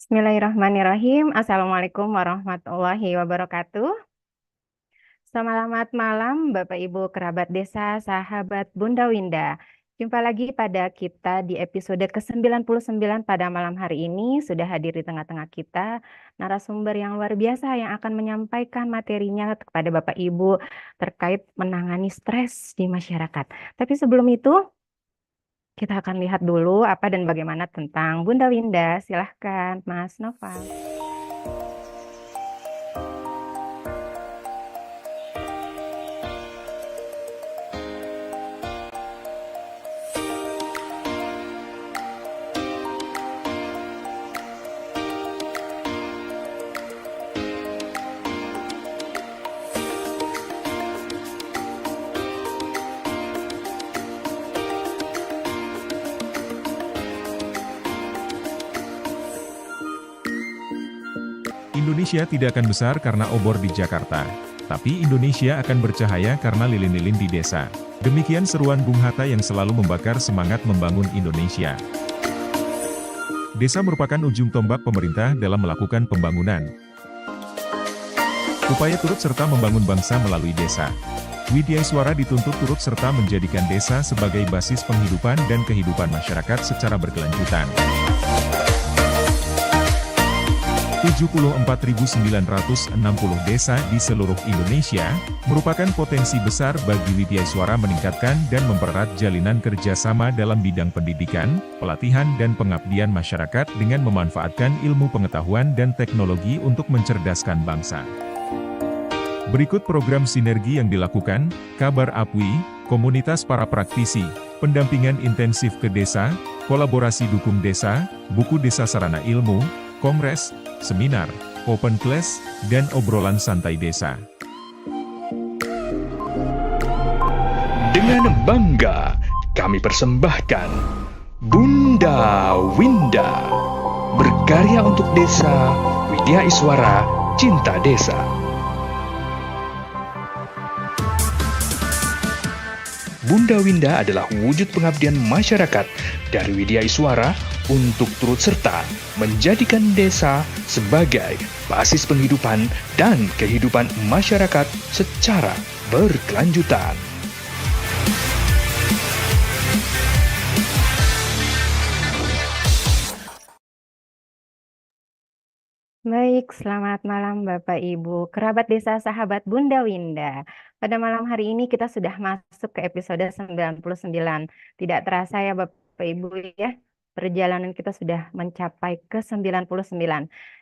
Bismillahirrahmanirrahim. Assalamualaikum warahmatullahi wabarakatuh. Selamat malam Bapak Ibu kerabat desa, sahabat Bunda Winda. Jumpa lagi pada kita di episode ke-99 pada malam hari ini. Sudah hadir di tengah-tengah kita narasumber yang luar biasa yang akan menyampaikan materinya kepada Bapak Ibu terkait menangani stres di masyarakat. Tapi sebelum itu, kita akan lihat dulu apa dan bagaimana tentang Bunda Winda. Silahkan, Mas Noval. Indonesia tidak akan besar karena obor di Jakarta, tapi Indonesia akan bercahaya karena lilin-lilin di desa. Demikian seruan Bung Hatta yang selalu membakar semangat membangun Indonesia. Desa merupakan ujung tombak pemerintah dalam melakukan pembangunan. Upaya turut serta membangun bangsa melalui desa. Widyaswara dituntut turut serta menjadikan desa sebagai basis penghidupan dan kehidupan masyarakat secara berkelanjutan. 74.960 desa di seluruh Indonesia, merupakan potensi besar bagi Widyaswara meningkatkan dan mempererat jalinan kerjasama dalam bidang pendidikan, pelatihan dan pengabdian masyarakat dengan memanfaatkan ilmu pengetahuan dan teknologi untuk mencerdaskan bangsa. Berikut program sinergi yang dilakukan, Kabar Apwi, komunitas para praktisi, pendampingan intensif ke desa, kolaborasi dukung desa, buku desa sarana ilmu, kongres, seminar, open class, dan obrolan santai desa. Dengan bangga, kami persembahkan Bunda Winda, berkarya untuk desa, Widyaswara, cinta desa. Bunda Winda adalah wujud pengabdian masyarakat dari Widyaswara untuk turut serta menjadikan desa sebagai basis penghidupan dan kehidupan masyarakat secara berkelanjutan. Baik, selamat malam Bapak Ibu, kerabat desa sahabat Bunda Winda. Pada malam hari ini kita sudah masuk ke episode 99. Tidak terasa ya Bapak Ibu ya, perjalanan kita sudah mencapai ke 99.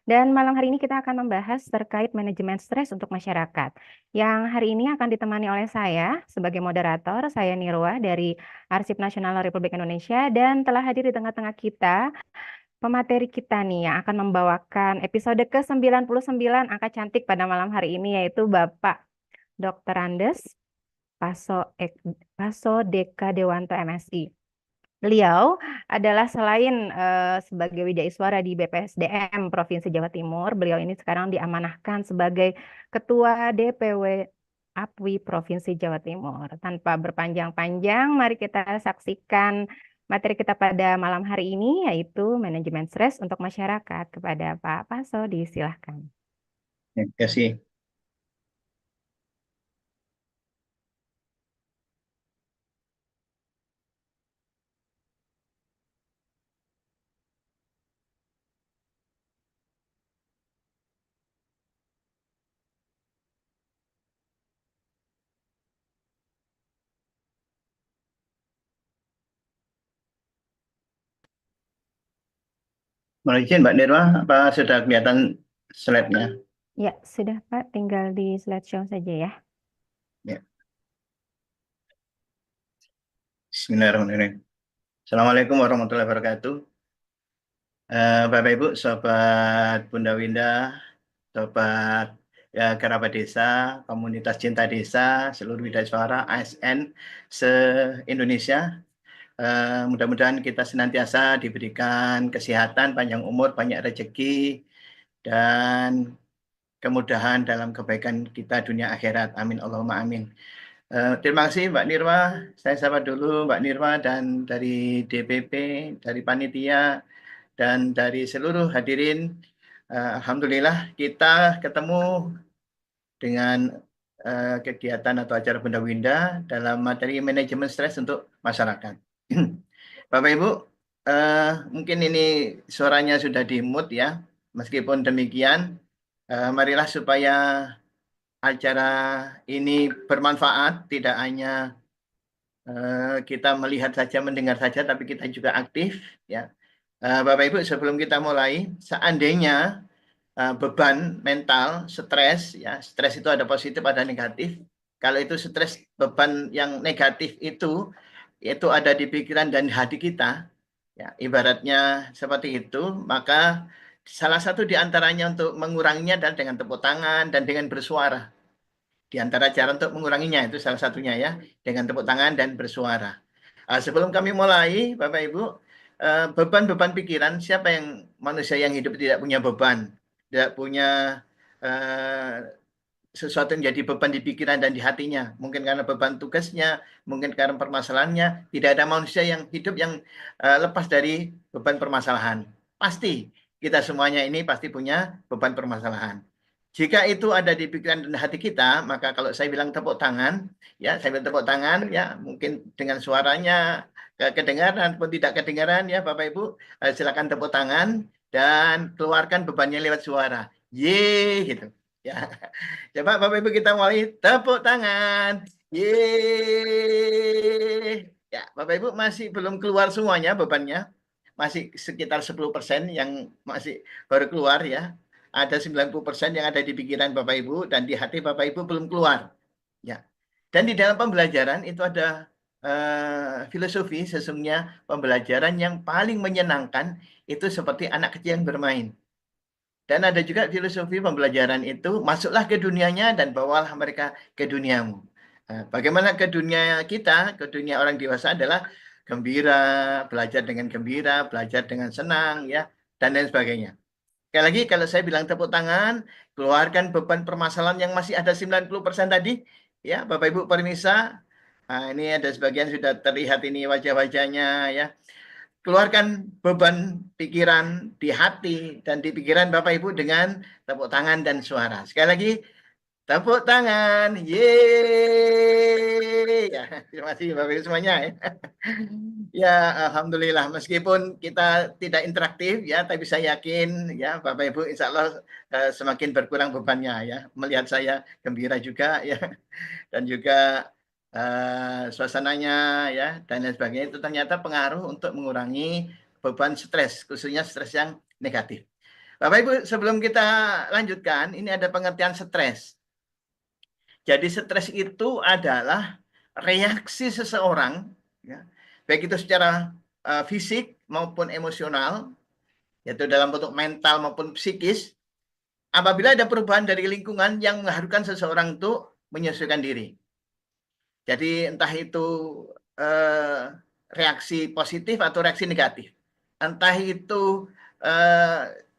Dan malam hari ini kita akan membahas terkait manajemen stres untuk masyarakat. Yang hari ini akan ditemani oleh saya sebagai moderator, saya Nirwa dari Arsip Nasional Republik Indonesia, dan telah hadir di tengah-tengah kita pemateri kita nih yang akan membawakan episode ke-99 angka cantik pada malam hari ini, yaitu Bapak Dr. Andes Paso Deka Dewanto MSI. Beliau adalah selain sebagai Widyaswara di BPSDM Provinsi Jawa Timur, beliau ini sekarang diamanahkan sebagai Ketua DPW APWI Provinsi Jawa Timur. Tanpa berpanjang-panjang, mari kita saksikan materi kita pada malam hari ini, yaitu manajemen stres untuk masyarakat. Kepada Pak Paso, disilahkan. Terima kasih. Mohon izin Mbak Nirwa, apa sudah kelihatan slide-nya? Ya, sudah Pak, tinggal di slideshow saja ya. Ya. Bismillahirrahmanirrahim. Assalamualaikum warahmatullahi wabarakatuh. Bapak Ibu, Sobat Bunda Winda, Sobat kerabat desa, komunitas cinta desa, seluruh Widyaswara, ASN se-Indonesia. Mudah-mudahan kita senantiasa diberikan kesehatan, panjang umur, banyak rezeki, dan kemudahan dalam kebaikan kita dunia akhirat. Amin Allahumma amin. Terima kasih Mbak Nirwa. Saya sapa dulu Mbak Nirwa dan dari DPP, dari panitia, dan dari seluruh hadirin. Alhamdulillah kita ketemu dengan kegiatan atau acara Bunda Winda dalam materi manajemen stres untuk masyarakat. Bapak Ibu, mungkin ini suaranya sudah di-mute ya. Meskipun demikian, marilah supaya acara ini bermanfaat, tidak hanya kita melihat saja, mendengar saja, tapi kita juga aktif ya. Bapak Ibu, sebelum kita mulai, seandainya beban mental, stres ya, stres itu ada positif, ada negatif. Kalau itu stres, beban yang negatif itu ada di pikiran dan hati kita, ya, ibaratnya seperti itu, maka salah satu di antaranya untuk menguranginya adalah dengan tepuk tangan dan dengan bersuara. Di antara cara untuk menguranginya itu salah satunya ya, dengan tepuk tangan dan bersuara. Sebelum kami mulai, Bapak Ibu, beban-beban pikiran, siapa yang manusia yang hidup tidak punya beban, tidak punya sesuatu yang jadi beban di pikiran dan di hatinya. Mungkin karena beban tugasnya, mungkin karena permasalahannya. Tidak ada manusia yang hidup yang lepas dari beban permasalahan. Pasti kita semuanya ini pasti punya beban permasalahan. Jika itu ada di pikiran dan hati kita, maka kalau saya bilang tepuk tangan, ya saya bilang tepuk tangan, ya mungkin dengan suaranya kedengaran pun tidak kedengaran, ya Bapak Ibu, silakan tepuk tangan dan keluarkan bebannya lewat suara. Ye, gitu. Ya, coba Bapak Ibu kita mulai tepuk tangan. Ye. Ya, Bapak Ibu masih belum keluar semuanya bebannya. Masih sekitar 10% yang masih baru keluar ya. Ada 90% yang ada di pikiran Bapak Ibu dan di hati Bapak Ibu belum keluar. Ya. Dan di dalam pembelajaran itu ada filosofi, sesungguhnya pembelajaran yang paling menyenangkan itu seperti anak kecil yang bermain. Dan ada juga filosofi pembelajaran itu, masuklah ke dunianya dan bawalah mereka ke duniamu. Bagaimana ke dunia kita, ke dunia orang dewasa adalah gembira, belajar dengan gembira, belajar dengan senang, ya, dan lain sebagainya. Sekali lagi, kalau saya bilang tepuk tangan, keluarkan beban permasalahan yang masih ada 90% tadi, ya, Bapak Ibu Permisa. Ini ada sebagian sudah terlihat ini wajah-wajahnya, ya. Keluarkan beban pikiran di hati dan di pikiran Bapak Ibu dengan tepuk tangan dan suara. Sekali lagi, tepuk tangan. Yeay. Ya, terima kasih Bapak Ibu semuanya ya. Ya, alhamdulillah meskipun kita tidak interaktif ya, tapi saya yakin ya Bapak Ibu insya Allah semakin berkurang bebannya ya. Melihat saya gembira juga ya, dan juga suasananya ya dan lain sebagainya, itu ternyata pengaruh untuk mengurangi beban stres, khususnya stres yang negatif. Bapak Ibu, sebelum kita lanjutkan, ini ada pengertian stres. Jadi stres itu adalah reaksi seseorang, ya, baik itu secara fisik maupun emosional, yaitu dalam bentuk mental maupun psikis, apabila ada perubahan dari lingkungan yang mengharuskan seseorang itu menyesuaikan diri. Jadi entah itu reaksi positif atau reaksi negatif. Entah itu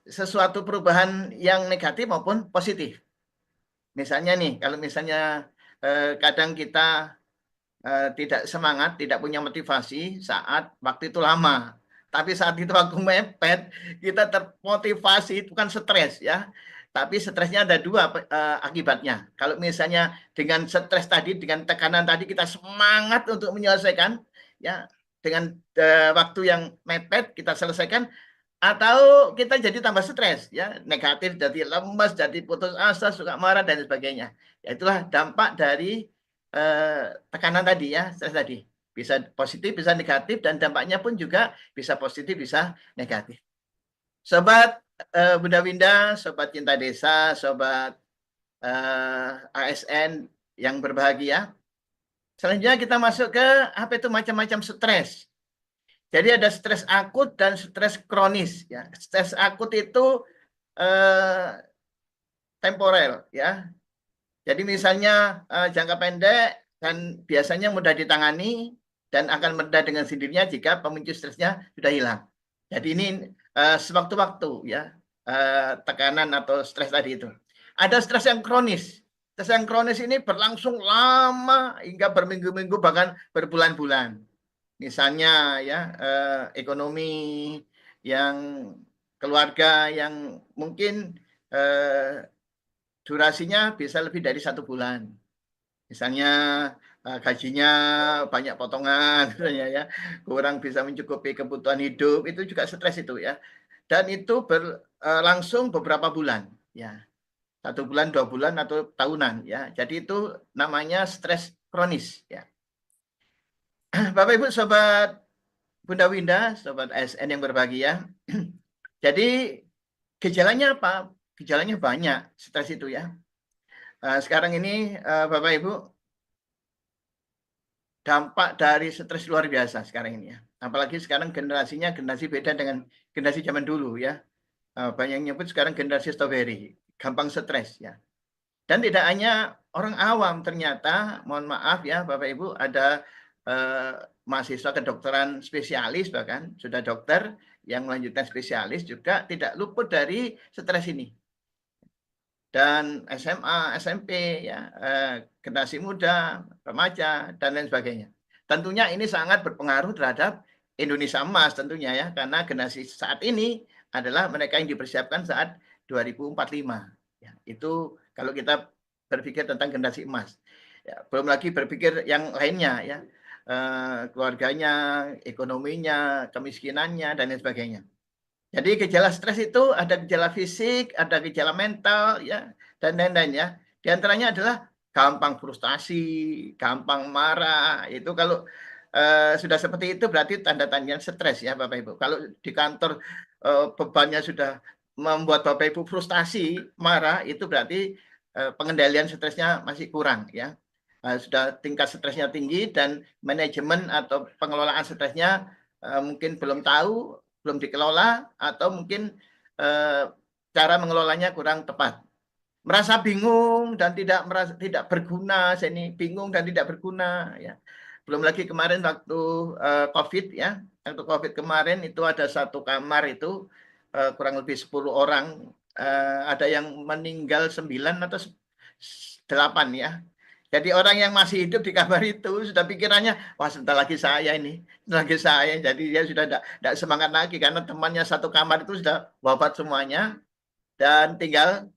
sesuatu perubahan yang negatif maupun positif. Misalnya nih, kalau misalnya kadang kita tidak semangat, tidak punya motivasi saat waktu itu lama. Tapi saat itu waktu mepet, kita termotivasi, itu kan stres ya. Tapi stresnya ada dua akibatnya. Kalau misalnya dengan stres tadi, dengan tekanan tadi kita semangat untuk menyelesaikan, ya dengan waktu yang mepet kita selesaikan, atau kita jadi tambah stres, ya negatif, jadi lemas, jadi putus asa, suka marah dan sebagainya. Ya, itulah dampak dari tekanan tadi ya, stres tadi. Bisa positif, bisa negatif, dan dampaknya pun juga bisa positif, bisa negatif. Sobat Bunda Winda, Sobat Cinta Desa, Sobat ASN yang berbahagia. Selanjutnya kita masuk ke apa itu macam-macam stres. Jadi ada stres akut dan stres kronis. Ya. Stres akut itu temporer, ya. Jadi misalnya jangka pendek dan biasanya mudah ditangani dan akan mereda dengan sendirinya jika pemicu stresnya sudah hilang. Jadi ini sewaktu-waktu ya tekanan atau stres tadi itu. Ada stres yang kronis. Stres yang kronis ini berlangsung lama hingga berminggu-minggu bahkan berbulan-bulan. Misalnya ya ekonomi, yang keluarga yang mungkin durasinya bisa lebih dari 1 bulan. Misalnya gajinya banyak potongan, ya, kurang bisa mencukupi kebutuhan hidup, itu juga stres itu ya. Dan itu berlangsung beberapa bulan, ya, 1 bulan, 2 bulan atau tahunan, ya. Jadi itu namanya stres kronis, ya. Bapak Ibu, Sobat Bunda Winda, Sobat ASN yang berbahagia. Jadi gejalanya apa? Gejalanya banyak, stres itu ya. Sekarang ini Bapak Ibu, dampak dari stres luar biasa sekarang ini ya. Apalagi sekarang generasinya generasi beda dengan generasi zaman dulu ya. Banyak yang nyebut sekarang generasi strawberry, gampang stres ya. Dan tidak hanya orang awam, ternyata mohon maaf ya Bapak Ibu, ada mahasiswa kedokteran spesialis bahkan sudah dokter yang melanjutkan spesialis juga tidak luput dari stres ini. Dan SMA, SMP, ya, generasi muda, remaja, dan lain sebagainya. Tentunya ini sangat berpengaruh terhadap Indonesia emas tentunya ya, karena generasi saat ini adalah mereka yang dipersiapkan saat 2045. Ya, itu kalau kita berpikir tentang generasi emas. Ya, belum lagi berpikir yang lainnya ya, keluarganya, ekonominya, kemiskinannya, dan lain sebagainya. Jadi gejala stres itu ada gejala fisik, ada gejala mental, ya, dan lain-lain ya. Di antaranya adalah gampang frustasi, gampang marah. Itu kalau sudah seperti itu berarti tanda-tanda stres ya Bapak Ibu. Kalau di kantor bebannya sudah membuat Bapak Ibu frustasi, marah, itu berarti pengendalian stresnya masih kurang ya. Sudah tingkat stresnya tinggi dan manajemen atau pengelolaan stresnya mungkin belum tahu, belum dikelola, atau mungkin cara mengelolanya kurang tepat. Merasa bingung dan tidak berguna, saya ini bingung dan tidak berguna ya. Belum lagi kemarin waktu COVID ya, waktu COVID kemarin itu ada satu kamar itu kurang lebih 10 orang, ada yang meninggal 9 atau 8 ya. Jadi orang yang masih hidup di kamar itu sudah pikirannya, wah sebentar lagi saya ini, sebentar lagi saya. Jadi dia sudah tidak semangat lagi karena temannya satu kamar itu sudah wafat semuanya dan tinggal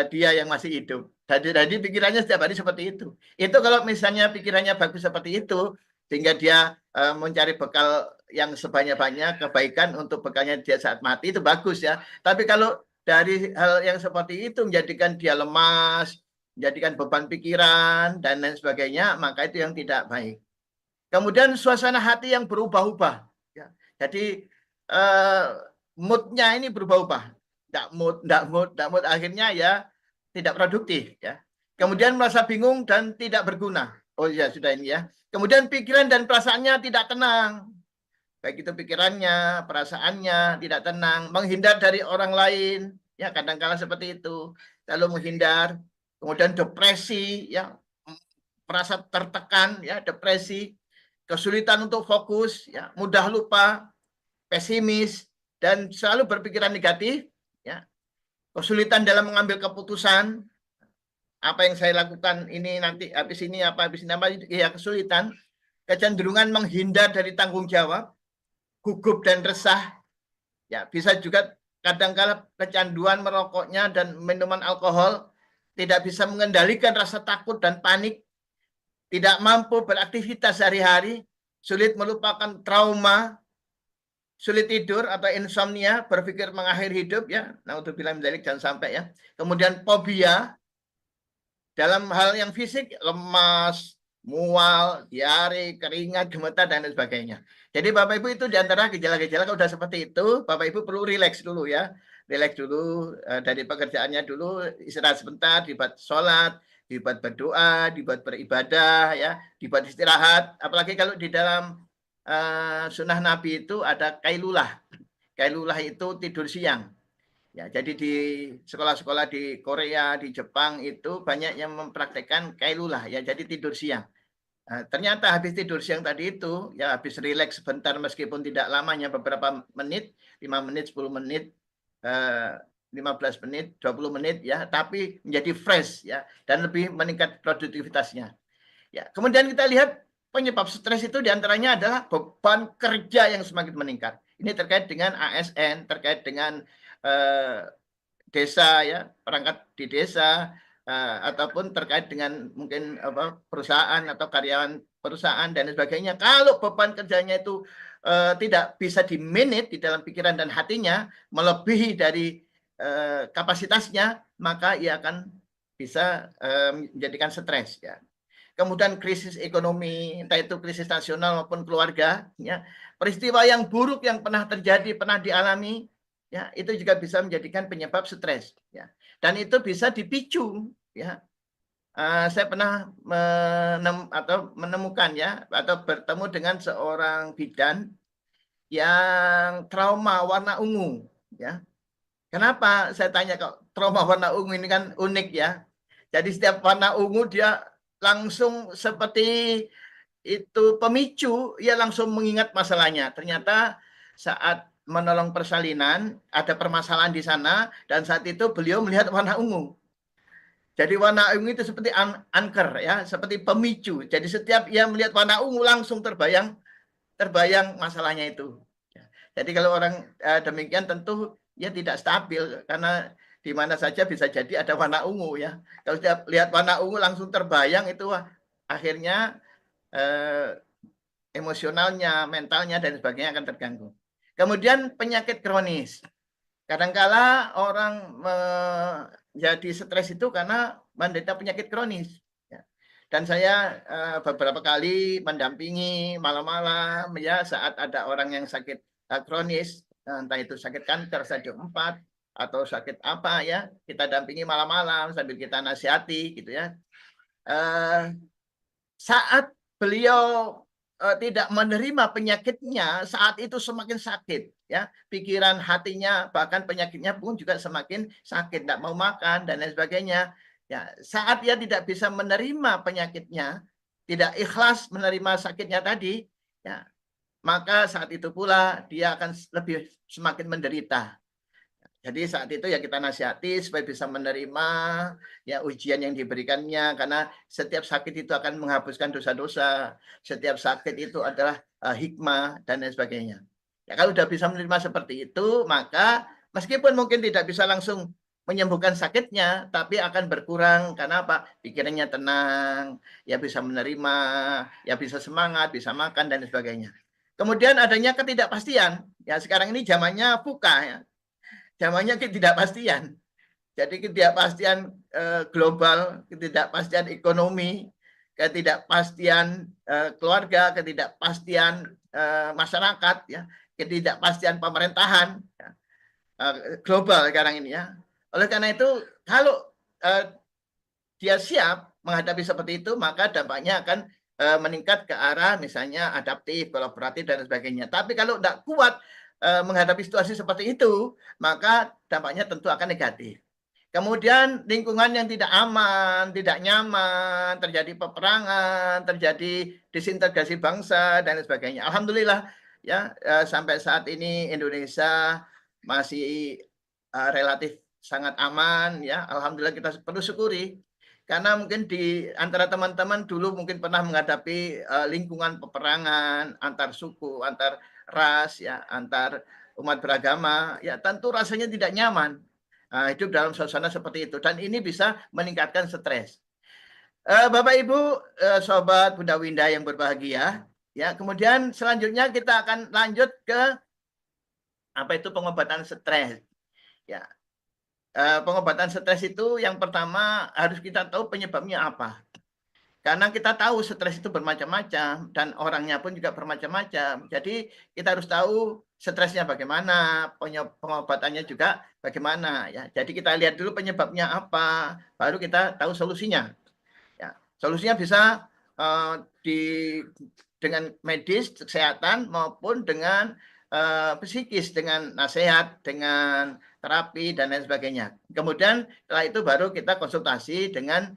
dia yang masih hidup. Jadi pikirannya setiap hari seperti itu. Itu kalau misalnya pikirannya bagus seperti itu, sehingga dia mencari bekal yang sebanyak-banyak kebaikan untuk bekalnya dia saat mati, itu bagus ya. Tapi kalau dari hal yang seperti itu menjadikan dia lemas, menjadikan beban pikiran, dan lain sebagainya, maka itu yang tidak baik. Kemudian suasana hati yang berubah-ubah. Ya. Jadi moodnya ini berubah-ubah. Tidak mood, akhirnya ya tidak produktif. Ya. Kemudian merasa bingung dan tidak berguna. Oh ya sudah ini ya. Kemudian pikiran dan perasaannya tidak tenang. Baik itu pikirannya, perasaannya tidak tenang. Menghindar dari orang lain. Ya kadang-kala seperti itu. Lalu menghindar. Kemudian depresi, ya, merasa tertekan, ya, depresi, kesulitan untuk fokus, ya, mudah lupa, pesimis, dan selalu berpikiran negatif, ya, kesulitan dalam mengambil keputusan, apa yang saya lakukan ini nanti habis ini apa, ya kesulitan, kecenderungan menghindar dari tanggung jawab, gugup dan resah, ya, bisa juga kadang-kala kecanduan merokoknya dan minuman alkohol, tidak bisa mengendalikan rasa takut dan panik, tidak mampu beraktivitas sehari-hari, sulit melupakan trauma, sulit tidur atau insomnia, berpikir mengakhiri hidup ya. Nah, untuk bilang mendelik jangan sampai ya. Kemudian fobia dalam hal yang fisik, lemas, mual, diare, keringat, gemetar, dan lain sebagainya. Jadi Bapak Ibu itu diantara gejala-gejala kalau sudah seperti itu, Bapak Ibu perlu rileks dulu ya. Rileks dulu dari pekerjaannya dulu, istirahat sebentar, dibuat sholat, dibuat berdoa, dibuat beribadah, ya, dibuat istirahat. Apalagi kalau di dalam sunnah Nabi itu ada kailulah. Kailulah itu tidur siang. Ya, jadi di sekolah-sekolah di Korea, di Jepang itu banyak yang mempraktekkan kailulah, ya, jadi tidur siang. Ternyata habis tidur siang tadi itu, ya habis rileks sebentar meskipun tidak lamanya beberapa menit, 5 menit, 10 menit, 15 menit, 20 menit ya, tapi menjadi fresh ya dan lebih meningkat produktivitasnya. Ya, kemudian kita lihat penyebab stres itu diantaranya adalah beban kerja yang semakin meningkat. Ini terkait dengan ASN, terkait dengan desa ya, perangkat di desa, ataupun terkait dengan mungkin perusahaan atau karyawan perusahaan dan sebagainya. Kalau beban kerjanya itu tidak bisa di-manage di dalam pikiran dan hatinya melebihi dari kapasitasnya, maka ia akan bisa menjadikan stres ya. Kemudian krisis ekonomi, entah itu krisis nasional maupun keluarga, ya, peristiwa yang buruk yang pernah terjadi, pernah dialami, ya, itu juga bisa menjadikan penyebab stres, ya. Dan itu bisa dipicu, ya. Saya pernah menemukan ya, atau bertemu dengan seorang bidan yang trauma warna ungu, ya. Kenapa saya tanya kok trauma warna ungu ini kan unik ya. Jadi setiap warna ungu dia langsung seperti itu pemicu, ia langsung mengingat masalahnya. Ternyata saat menolong persalinan ada permasalahan di sana dan saat itu beliau melihat warna ungu. Jadi warna ungu itu seperti anchor ya, seperti pemicu. Jadi setiap ia melihat warna ungu langsung terbayang masalahnya itu. Jadi kalau orang demikian tentu ya tidak stabil karena di mana saja bisa jadi ada warna ungu ya. Kalau setiap lihat warna ungu langsung terbayang itu akhirnya emosionalnya, mentalnya dan sebagainya akan terganggu. Kemudian penyakit kronis. Kadangkala orang menjadi stres itu karena menderita penyakit kronis. Dan saya beberapa kali mendampingi malam-malam ya saat ada orang yang sakit kronis, entah itu sakit kanker stadium 4 atau sakit apa ya, kita dampingi malam-malam sambil kita nasihati gitu ya. Saat beliau tidak menerima penyakitnya, saat itu semakin sakit ya, pikiran, hatinya, bahkan penyakitnya pun juga semakin sakit, tidak mau makan dan lain sebagainya. Ya, saat dia tidak bisa menerima penyakitnya, tidak ikhlas menerima sakitnya tadi, ya, maka saat itu pula dia akan lebih semakin menderita. Jadi saat itu ya kita nasihati supaya bisa menerima ya ujian yang diberikannya karena setiap sakit itu akan menghapuskan dosa-dosa. Setiap sakit itu adalah hikmah dan lain sebagainya. Ya kalau sudah bisa menerima seperti itu, maka meskipun mungkin tidak bisa langsung menyembuhkan sakitnya, tapi akan berkurang karena apa? Pikirannya tenang, ya bisa menerima, ya bisa semangat, bisa makan dan sebagainya. Kemudian adanya ketidakpastian. Ya sekarang ini zamannya VUCA ya. Zamannya ketidakpastian. Jadi ketidakpastian global, ketidakpastian ekonomi, ketidakpastian keluarga, ketidakpastian masyarakat, ya, ketidakpastian pemerintahan ya, global sekarang ini ya. Oleh karena itu, kalau dia siap menghadapi seperti itu, maka dampaknya akan meningkat ke arah misalnya adaptif, kolaboratif dan sebagainya. Tapi kalau tidak kuat menghadapi situasi seperti itu, maka dampaknya tentu akan negatif. Kemudian lingkungan yang tidak aman, tidak nyaman, terjadi peperangan, terjadi disintegrasi bangsa dan sebagainya. Alhamdulillah ya sampai saat ini Indonesia masih relatif sangat aman ya. Alhamdulillah kita perlu syukuri. Karena mungkin di antara teman-teman dulu mungkin pernah menghadapi lingkungan peperangan antar suku, antar ras ya, antar umat beragama, ya tentu rasanya tidak nyaman hidup dalam suasana seperti itu dan ini bisa meningkatkan stres. Bapak Ibu, sobat Bunda Winda yang berbahagia, ya kemudian selanjutnya kita akan lanjut ke apa itu pengobatan stres. Ya, pengobatan stres itu yang pertama harus kita tahu penyebabnya apa. Karena kita tahu stres itu bermacam-macam dan orangnya pun juga bermacam-macam. Jadi kita harus tahu stresnya bagaimana, pengobatannya juga bagaimana ya. Jadi kita lihat dulu penyebabnya apa, baru kita tahu solusinya. Ya, solusinya bisa dengan medis, kesehatan maupun dengan psikis, dengan nasihat, dengan terapi dan lain sebagainya. Kemudian setelah itu baru kita konsultasi dengan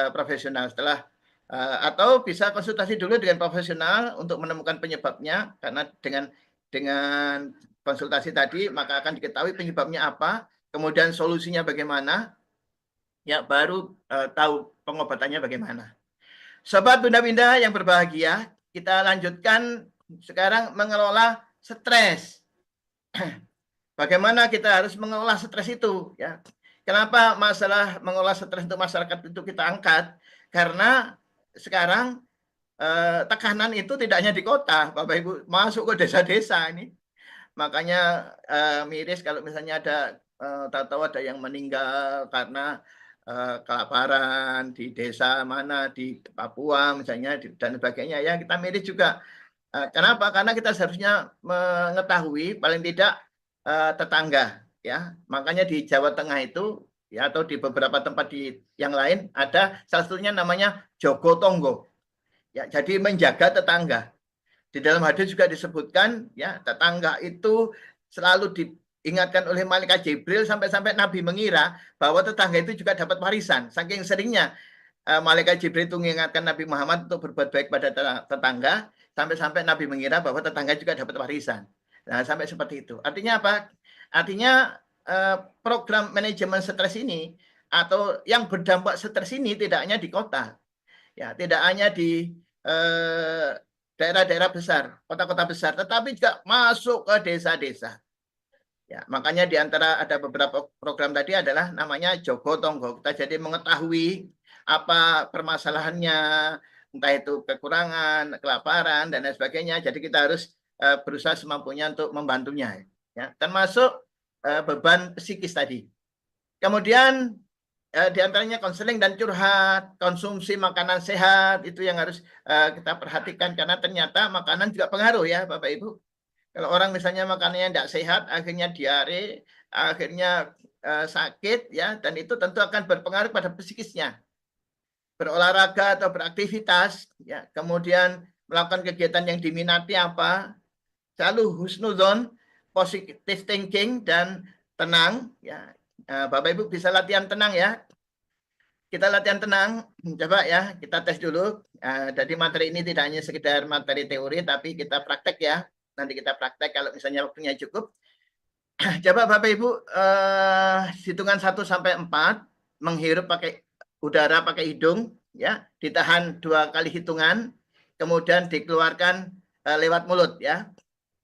profesional setelah atau bisa konsultasi dulu dengan profesional untuk menemukan penyebabnya karena dengan konsultasi tadi maka akan diketahui penyebabnya apa, kemudian solusinya bagaimana, ya baru tahu pengobatannya bagaimana. Sobat Bunda-Winda yang berbahagia, kita lanjutkan sekarang mengelola stres. bagaimana kita harus mengolah stres itu, ya. Kenapa masalah mengolah stres untuk masyarakat itu kita angkat? Karena sekarang tekanan itu tidak hanya di kota, Bapak Ibu, masuk ke desa-desa ini. Makanya miris kalau misalnya ada tahu-tahu ada yang meninggal karena kelaparan di desa mana di Papua misalnya dan sebagainya, ya kita miris juga. Kenapa? Karena kita seharusnya mengetahui paling tidak tetangga, ya. Makanya di Jawa Tengah itu ya atau di beberapa tempat di yang lain ada salah satunya namanya Jogo Tonggo. Ya, jadi menjaga tetangga. Di dalam hadis juga disebutkan ya tetangga itu selalu diingatkan oleh malaikat Jibril sampai-sampai Nabi mengira bahwa tetangga itu juga dapat warisan. Saking seringnya malaikat Jibril itu mengingatkan Nabi Muhammad untuk berbuat baik pada tetangga, sampai-sampai Nabi mengira bahwa tetangga juga dapat warisan. Nah, sampai seperti itu. Artinya apa? Artinya program manajemen stres ini atau yang berdampak stres ini tidak hanya di kota, ya, tidak hanya di daerah-daerah besar, kota-kota besar, tetapi juga masuk ke desa-desa. Ya, makanya di antara ada beberapa program tadi adalah namanya Jogo Tonggo. Kita jadi mengetahui apa permasalahannya, entah itu kekurangan, kelaparan, dan lain sebagainya. Jadi kita harus berusaha semampunya untuk membantunya. Ya, termasuk beban psikis tadi. Kemudian di antaranya konseling dan curhat, konsumsi makanan sehat, itu yang harus kita perhatikan. Karena ternyata makanan juga pengaruh ya Bapak Ibu. Kalau orang misalnya makanannya tidak sehat, akhirnya diare, akhirnya sakit, ya, dan itu tentu akan berpengaruh pada psikisnya. Berolahraga atau beraktivitas, ya, kemudian melakukan kegiatan yang diminati apa, selalu husnuzon, positive thinking dan tenang, ya. Bapak Ibu bisa latihan tenang ya. Kita latihan tenang, coba ya, kita tes dulu. Jadi materi ini tidak hanya sekedar materi teori, tapi kita praktek ya. Nanti kita praktek kalau misalnya waktunya cukup. Coba Bapak Ibu hitungan 1 sampai 4 menghirup pakai udara pakai hidung ya, ditahan 2 kali hitungan, kemudian dikeluarkan lewat mulut ya.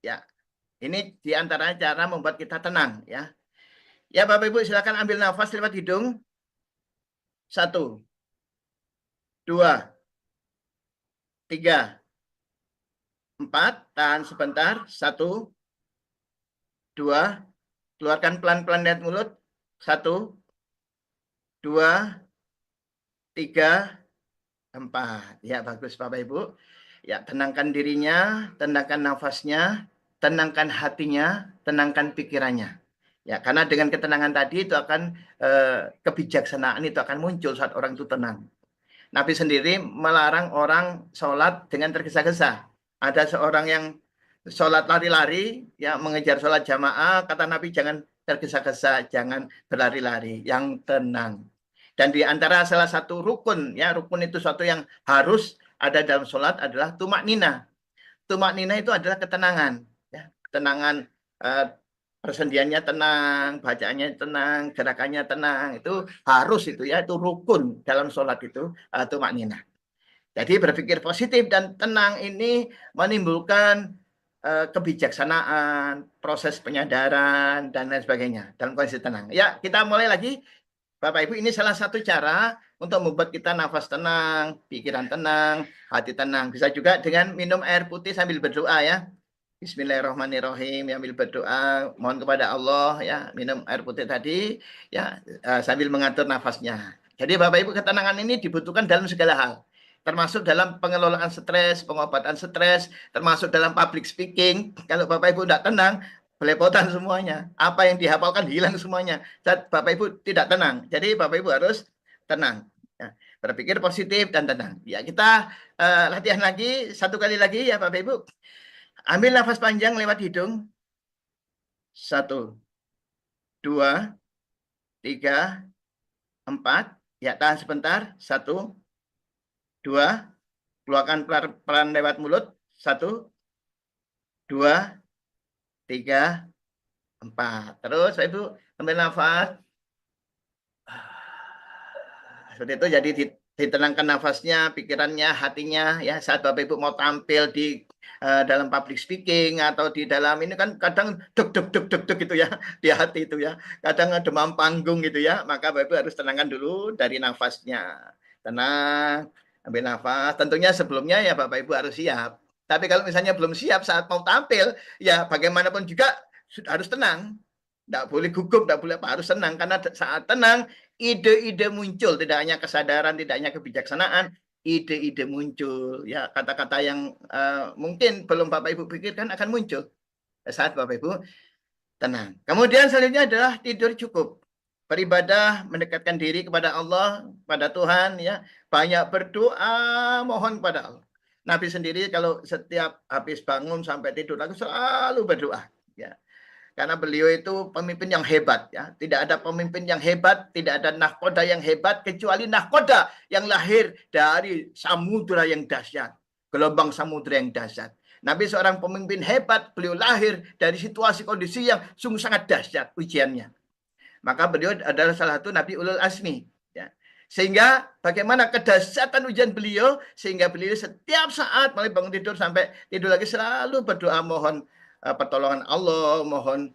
Ya. Ini diantara cara membuat kita tenang ya. Ya Bapak Ibu silakan ambil nafas lewat hidung. 1 2 3 4, tahan sebentar. 1 2, keluarkan pelan-pelan dari mulut. 1 2 3 4. Ya, bagus Bapak Ibu. Ya, tenangkan dirinya, tenangkan nafasnya, tenangkan hatinya, tenangkan pikirannya. Ya, karena dengan ketenangan tadi itu akan kebijaksanaan itu akan muncul saat orang itu tenang. Nabi sendiri melarang orang sholat dengan tergesa-gesa. Ada seorang yang sholat lari-lari, ya mengejar sholat jamaah, kata Nabi jangan tergesa-gesa, jangan berlari-lari, yang tenang. Dan di antara salah satu rukun, ya rukun itu suatu yang harus ada dalam sholat adalah tumak nina. Tumak nina itu adalah ketenangan, ya ketenangan persendiannya tenang, bacaannya tenang, gerakannya tenang, itu harus itu ya, itu rukun dalam sholat itu tumak nina. Jadi berpikir positif dan tenang ini menimbulkan kebijaksanaan, proses penyadaran dan lain sebagainya dalam kondisi tenang. Ya, kita mulai lagi. Bapak Ibu, ini salah satu cara untuk membuat kita nafas tenang, pikiran tenang, hati tenang. Bisa juga dengan minum air putih sambil berdoa ya. Bismillahirrahmanirrahim, sambil berdoa, mohon kepada Allah ya, minum air putih tadi ya sambil mengatur nafasnya. Jadi Bapak Ibu, ketenangan ini dibutuhkan dalam segala hal. Termasuk dalam pengelolaan stres, pengobatan stres, termasuk dalam public speaking. Kalau Bapak Ibu tidak tenang, belepotan semuanya. Apa yang dihafalkan hilang semuanya. Saat Bapak Ibu tidak tenang. Jadi Bapak Ibu harus tenang. Ya, berpikir positif dan tenang. Ya, kita latihan lagi, 1 kali lagi ya Bapak Ibu. Ambil nafas panjang lewat hidung. 1, 2, 3, 4. Ya, tahan sebentar. 1, 2. Keluarkan pelan lewat mulut. 1, 2, 3, 4. Terus Bapak Ibu ambil nafas. Seperti itu, jadi ditenangkan nafasnya, pikirannya, hatinya ya saat Bapak Ibu mau tampil di dalam public speaking atau di dalam ini kan kadang deg deg deg deg deg gitu ya di hati itu ya. Kadang demam panggung gitu ya. Maka Bapak Ibu harus tenangkan dulu dari nafasnya. Tenang, ambil nafas. Tentunya sebelumnya ya Bapak Ibu harus siap. Tapi kalau misalnya belum siap saat mau tampil, ya bagaimanapun juga harus tenang. Tidak boleh gugup, tidak boleh apa, harus tenang. Karena saat tenang, ide-ide muncul. Tidak hanya kesadaran, tidak hanya kebijaksanaan, ide-ide muncul. Ya, kata-kata yang mungkin belum Bapak Ibu pikirkan akan muncul saat Bapak Ibu tenang. Kemudian selanjutnya adalah tidur cukup. Beribadah, mendekatkan diri kepada Allah, pada Tuhan, ya. Banyak berdoa, mohon kepada Allah. Nabi sendiri kalau setiap habis bangun sampai tidur lagi selalu berdoa, ya. Karena beliau itu pemimpin yang hebat, ya. Tidak ada pemimpin yang hebat, tidak ada nahkoda yang hebat kecuali nahkoda yang lahir dari samudra yang dahsyat, gelombang samudra yang dahsyat. Nabi seorang pemimpin hebat, beliau lahir dari situasi kondisi yang sungguh sangat dahsyat ujiannya. Maka beliau adalah salah satu Nabi Ulul Azmi. Ya. Sehingga bagaimana kedahsyatan ujian beliau, sehingga beliau setiap saat mulai bangun tidur sampai tidur lagi selalu berdoa mohon pertolongan Allah, mohon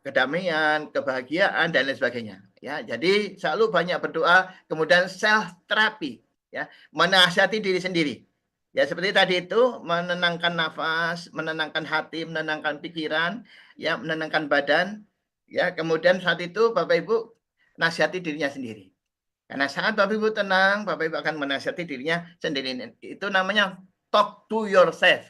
kedamaian, kebahagiaan, dan lain sebagainya. Ya, jadi selalu banyak berdoa, kemudian self terapi, ya, menasihati diri sendiri. Ya, seperti tadi itu, menenangkan nafas, menenangkan hati, menenangkan pikiran, ya, menenangkan badan, ya. Kemudian saat itu Bapak Ibu nasihati dirinya sendiri. Karena saat Bapak Ibu tenang, Bapak Ibu akan menasihati dirinya sendiri. Itu namanya talk to yourself.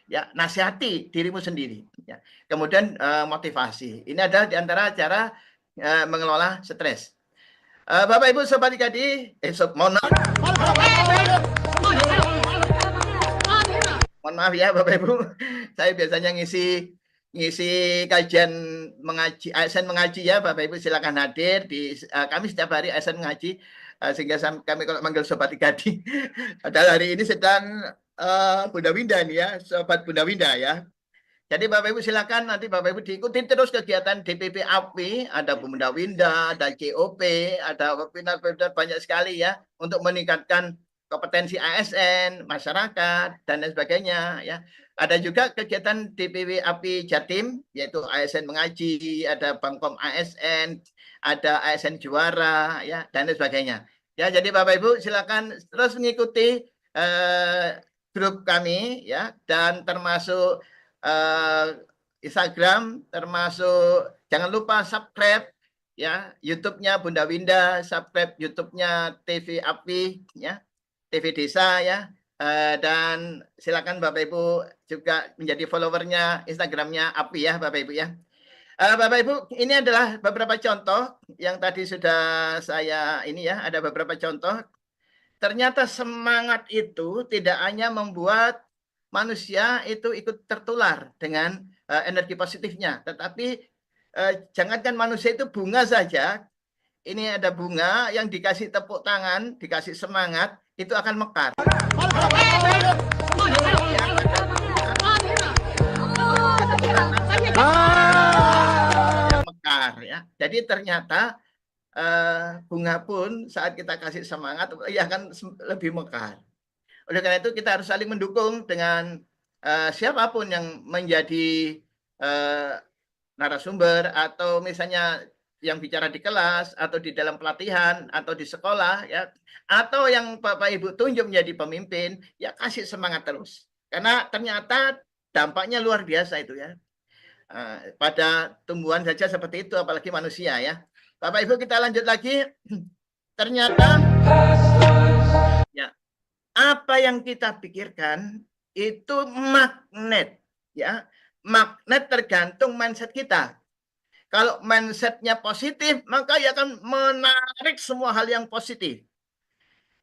Ya, nasihati dirimu sendiri. Ya. Kemudian motivasi. Ini adalah di antara cara mengelola stres. Bapak Ibu Sobat IKD, mohon maaf ya Bapak Ibu, saya biasanya ngisi kajian mengaji, ASN mengaji ya Bapak Ibu, silakan hadir di kami setiap hari ASN mengaji, sehingga kami kalau manggil Sobat IKD. Padahal hari ini sedang Bunda Winda nih ya, Sobat Bunda Winda ya. Jadi Bapak Ibu silakan nanti Bapak Ibu diikuti terus kegiatan DPP APWI, ada Bunda Winda, ada COP, ada webinar-webinar banyak sekali ya untuk meningkatkan kompetensi ASN, masyarakat, dan lain sebagainya ya. Ada juga kegiatan DPW API Jatim, yaitu ASN mengaji, ada Bangkom ASN, ada ASN juara, ya, dan lain sebagainya. Ya, jadi Bapak Ibu silakan terus mengikuti grup kami, ya, dan termasuk Instagram, termasuk jangan lupa subscribe, ya, YouTube-nya Bunda Winda, subscribe YouTube-nya TV API, ya. TV Desa ya, dan silakan Bapak Ibu juga menjadi followernya Instagramnya API ya Bapak Ibu ya. Bapak Ibu, ini adalah beberapa contoh yang tadi sudah saya ini ya, ada beberapa contoh. Ternyata semangat itu tidak hanya membuat manusia itu ikut tertular dengan energi positifnya, tetapi jangankan manusia itu bunga saja. Ini ada bunga yang dikasih tepuk tangan, dikasih semangat, itu akan mekar. Mekar ya. Jadi ternyata bunga pun saat kita kasih semangat, ya akan lebih mekar. Oleh karena itu kita harus saling mendukung dengan siapapun yang menjadi narasumber atau misalnya yang bicara di kelas atau di dalam pelatihan atau di sekolah ya, atau yang Bapak Ibu tunjuk menjadi pemimpin, ya kasih semangat terus. Karena ternyata dampaknya luar biasa itu ya. Pada tumbuhan saja seperti itu, apalagi manusia ya. Bapak Ibu kita lanjut lagi. Ternyata ya, apa yang kita pikirkan itu magnet ya. Magnet tergantung mindset kita. Kalau mindsetnya positif, maka ia akan menarik semua hal yang positif.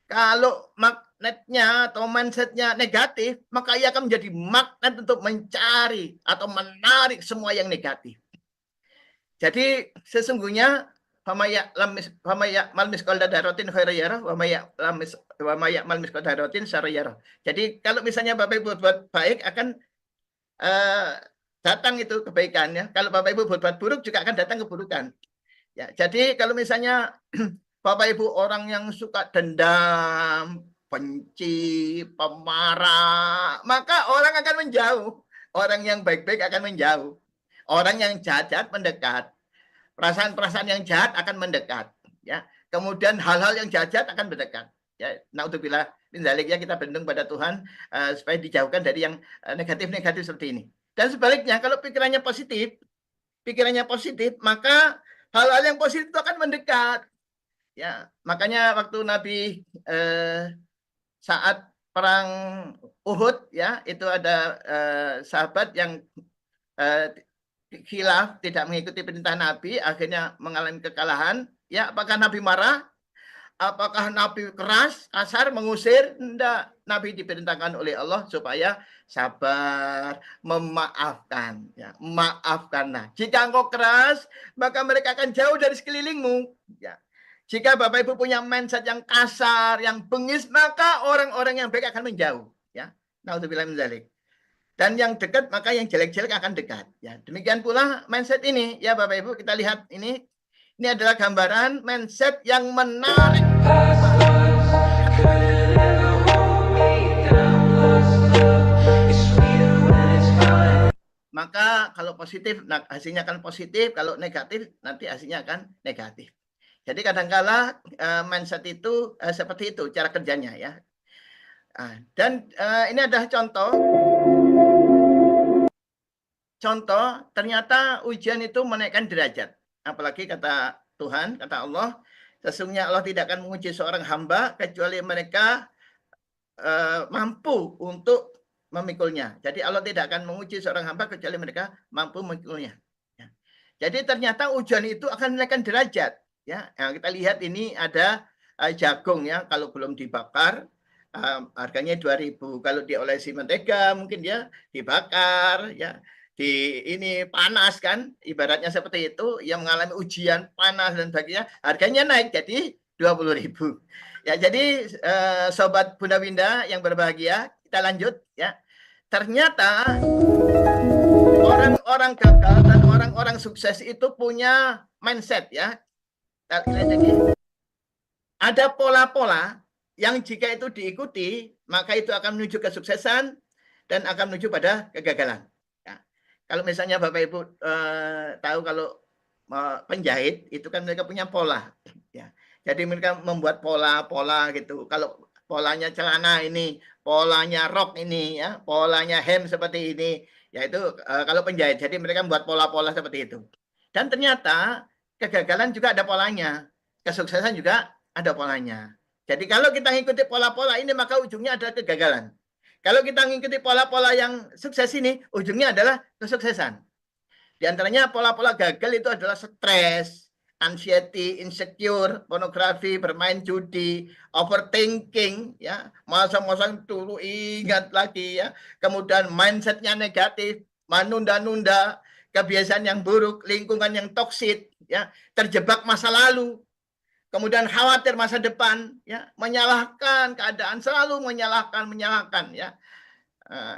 Kalau magnetnya atau mindsetnya negatif, maka ia akan menjadi magnet untuk mencari atau menarik semua yang negatif. Jadi sesungguhnya jadi kalau misalnya Bapak Ibu buat baik akan datang itu kebaikannya. Kalau Bapak Ibu berbuat buruk juga akan datang keburukan. Ya, jadi kalau misalnya Bapak Ibu orang yang suka dendam, benci, pemarah, maka orang akan menjauh. Orang yang baik-baik akan menjauh. Orang yang jahat-jahat mendekat. Perasaan-perasaan yang jahat akan mendekat. Ya, kemudian hal-hal yang jahat-jahat akan mendekat. Ya, naudzubillah min dzalik, ya, kita berlindung pada Tuhan supaya dijauhkan dari yang negatif-negatif seperti ini. Dan sebaliknya, kalau pikirannya positif, maka hal-hal yang positif itu akan mendekat. Ya, makanya waktu Nabi saat perang Uhud, ya, itu ada sahabat yang khilaf, tidak mengikuti perintah Nabi, akhirnya mengalami kekalahan. Ya, apakah Nabi marah? Apakah Nabi keras, kasar, mengusir? Tidak. Nabi diperintahkan oleh Allah supaya sabar, memaafkan. Ya, maafkanlah. Jika engkau keras, maka mereka akan jauh dari sekelilingmu. Ya. Jika Bapak Ibu punya mindset yang kasar, yang bengis, maka orang-orang yang baik akan menjauh. Ya. Naudzubillah min dzalik. Dan yang dekat, maka yang jelek-jelek akan dekat. Ya, demikian pula mindset ini. Ya, Bapak Ibu, kita lihat ini. Ini adalah gambaran mindset yang menarik. Maka kalau positif, hasilnya akan positif. Kalau negatif, nanti hasilnya akan negatif. Jadi kadang-kala mindset itu seperti itu cara kerjanya, ya. Dan ini adalah contoh. Ternyata ujian itu menaikkan derajat. Apalagi kata Tuhan, kata Allah, sesungguhnya Allah tidak akan menguji seorang hamba kecuali mereka mampu untuk memikulnya. Jadi Allah tidak akan menguji seorang hamba kecuali mereka mampu memikulnya. Ya. Jadi ternyata ujian itu akan menaikkan derajat. Ya, nah, kita lihat ini ada jagung, ya, kalau belum dibakar harganya 2.000. Kalau diolesi mentega mungkin dia dibakar, ya. Ini panas kan, ibaratnya seperti itu, yang mengalami ujian panas dan sebagainya, harganya naik jadi 20.000. Ya, jadi sobat Bunda Winda yang berbahagia, kita lanjut, ya. Ternyata orang-orang gagal dan orang-orang sukses itu punya mindset, ya. Ada pola-pola yang jika itu diikuti, maka itu akan menuju kesuksesan dan akan menuju pada kegagalan. Kalau misalnya Bapak Ibu tahu kalau penjahit itu kan mereka punya pola, ya. Jadi mereka membuat pola-pola gitu. Kalau polanya celana ini, polanya rok ini, ya, polanya hem seperti ini, yaitu kalau penjahit. Jadi mereka membuat pola-pola seperti itu. Dan ternyata kegagalan juga ada polanya, kesuksesan juga ada polanya. Jadi kalau kita mengikuti pola-pola ini, maka ujungnya adalah kegagalan. Kalau kita mengikuti pola-pola yang sukses ini, ujungnya adalah kesuksesan. Di antaranya pola-pola gagal itu adalah stres, anxiety, insecure, pornografi, bermain judi, overthinking, ya, masa-masa dulu ingat lagi, ya. Kemudian mindsetnya negatif, menunda-nunda, kebiasaan yang buruk, lingkungan yang toksik, ya, terjebak masa lalu. Kemudian khawatir masa depan, ya, menyalahkan keadaan, selalu menyalahkan, ya.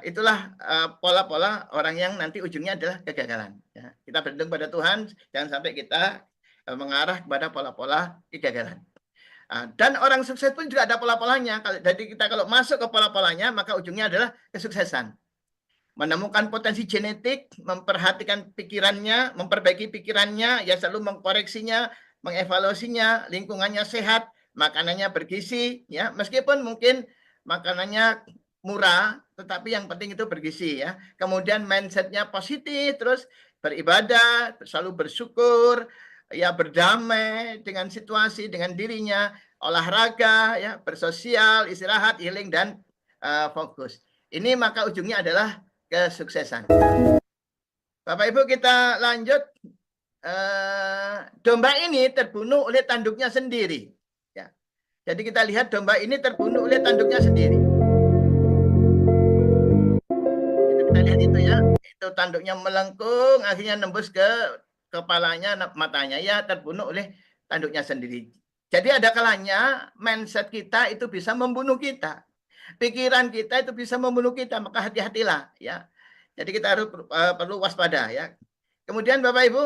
Itulah pola-pola orang yang nanti ujungnya adalah kegagalan. Ya. Kita berlindung pada Tuhan, jangan sampai kita mengarah kepada pola-pola kegagalan. Dan orang sukses pun juga ada pola-polanya. Jadi kita kalau masuk ke pola-polanya, maka ujungnya adalah kesuksesan. Menemukan potensi genetik, memperhatikan pikirannya, memperbaiki pikirannya, ya, selalu mengkoreksinya, mengevaluasinya, lingkungannya sehat, makanannya bergizi, ya, meskipun mungkin makanannya murah, tetapi yang penting itu bergizi, ya. Kemudian mindsetnya positif, terus beribadah, selalu bersyukur, ya, berdamai dengan situasi, dengan dirinya, olahraga, ya, bersosial, istirahat, healing, dan fokus. Ini maka ujungnya adalah kesuksesan. Bapak Ibu, kita lanjut. Domba ini terbunuh oleh tanduknya sendiri, ya. Jadi kita lihat domba ini terbunuh oleh tanduknya sendiri. Kita lihat itu, ya, itu tanduknya melengkung, akhirnya nembus ke kepalanya, matanya, ya, terbunuh oleh tanduknya sendiri. Jadi ada kalanya mindset kita itu bisa membunuh kita, pikiran kita itu bisa membunuh kita, maka hati-hatilah, ya. Jadi kita harus perlu waspada, ya. Kemudian Bapak Ibu,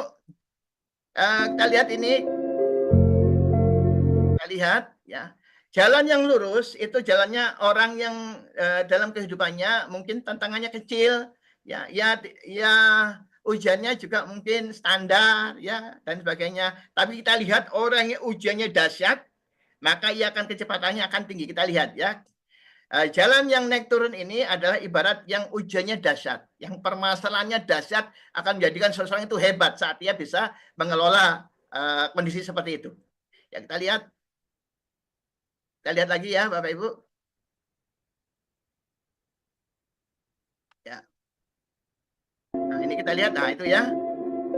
kita lihat ini, kita lihat, ya, Jalan yang lurus itu jalannya orang yang dalam kehidupannya mungkin tantangannya kecil, ya, ujiannya juga mungkin standar, ya, dan sebagainya. Tapi kita lihat orang yang ujiannya dahsyat, maka ia akan kecepatannya akan tinggi. Kita lihat, ya. Jalan yang naik turun ini adalah ibarat yang ujiannya dahsyat, yang permasalahannya dahsyat akan menjadikan seseorang itu hebat saat ia bisa mengelola kondisi seperti itu. Ya, kita lihat lagi ya, Bapak Ibu. Ya. Nah, ini kita lihat, nah itu ya.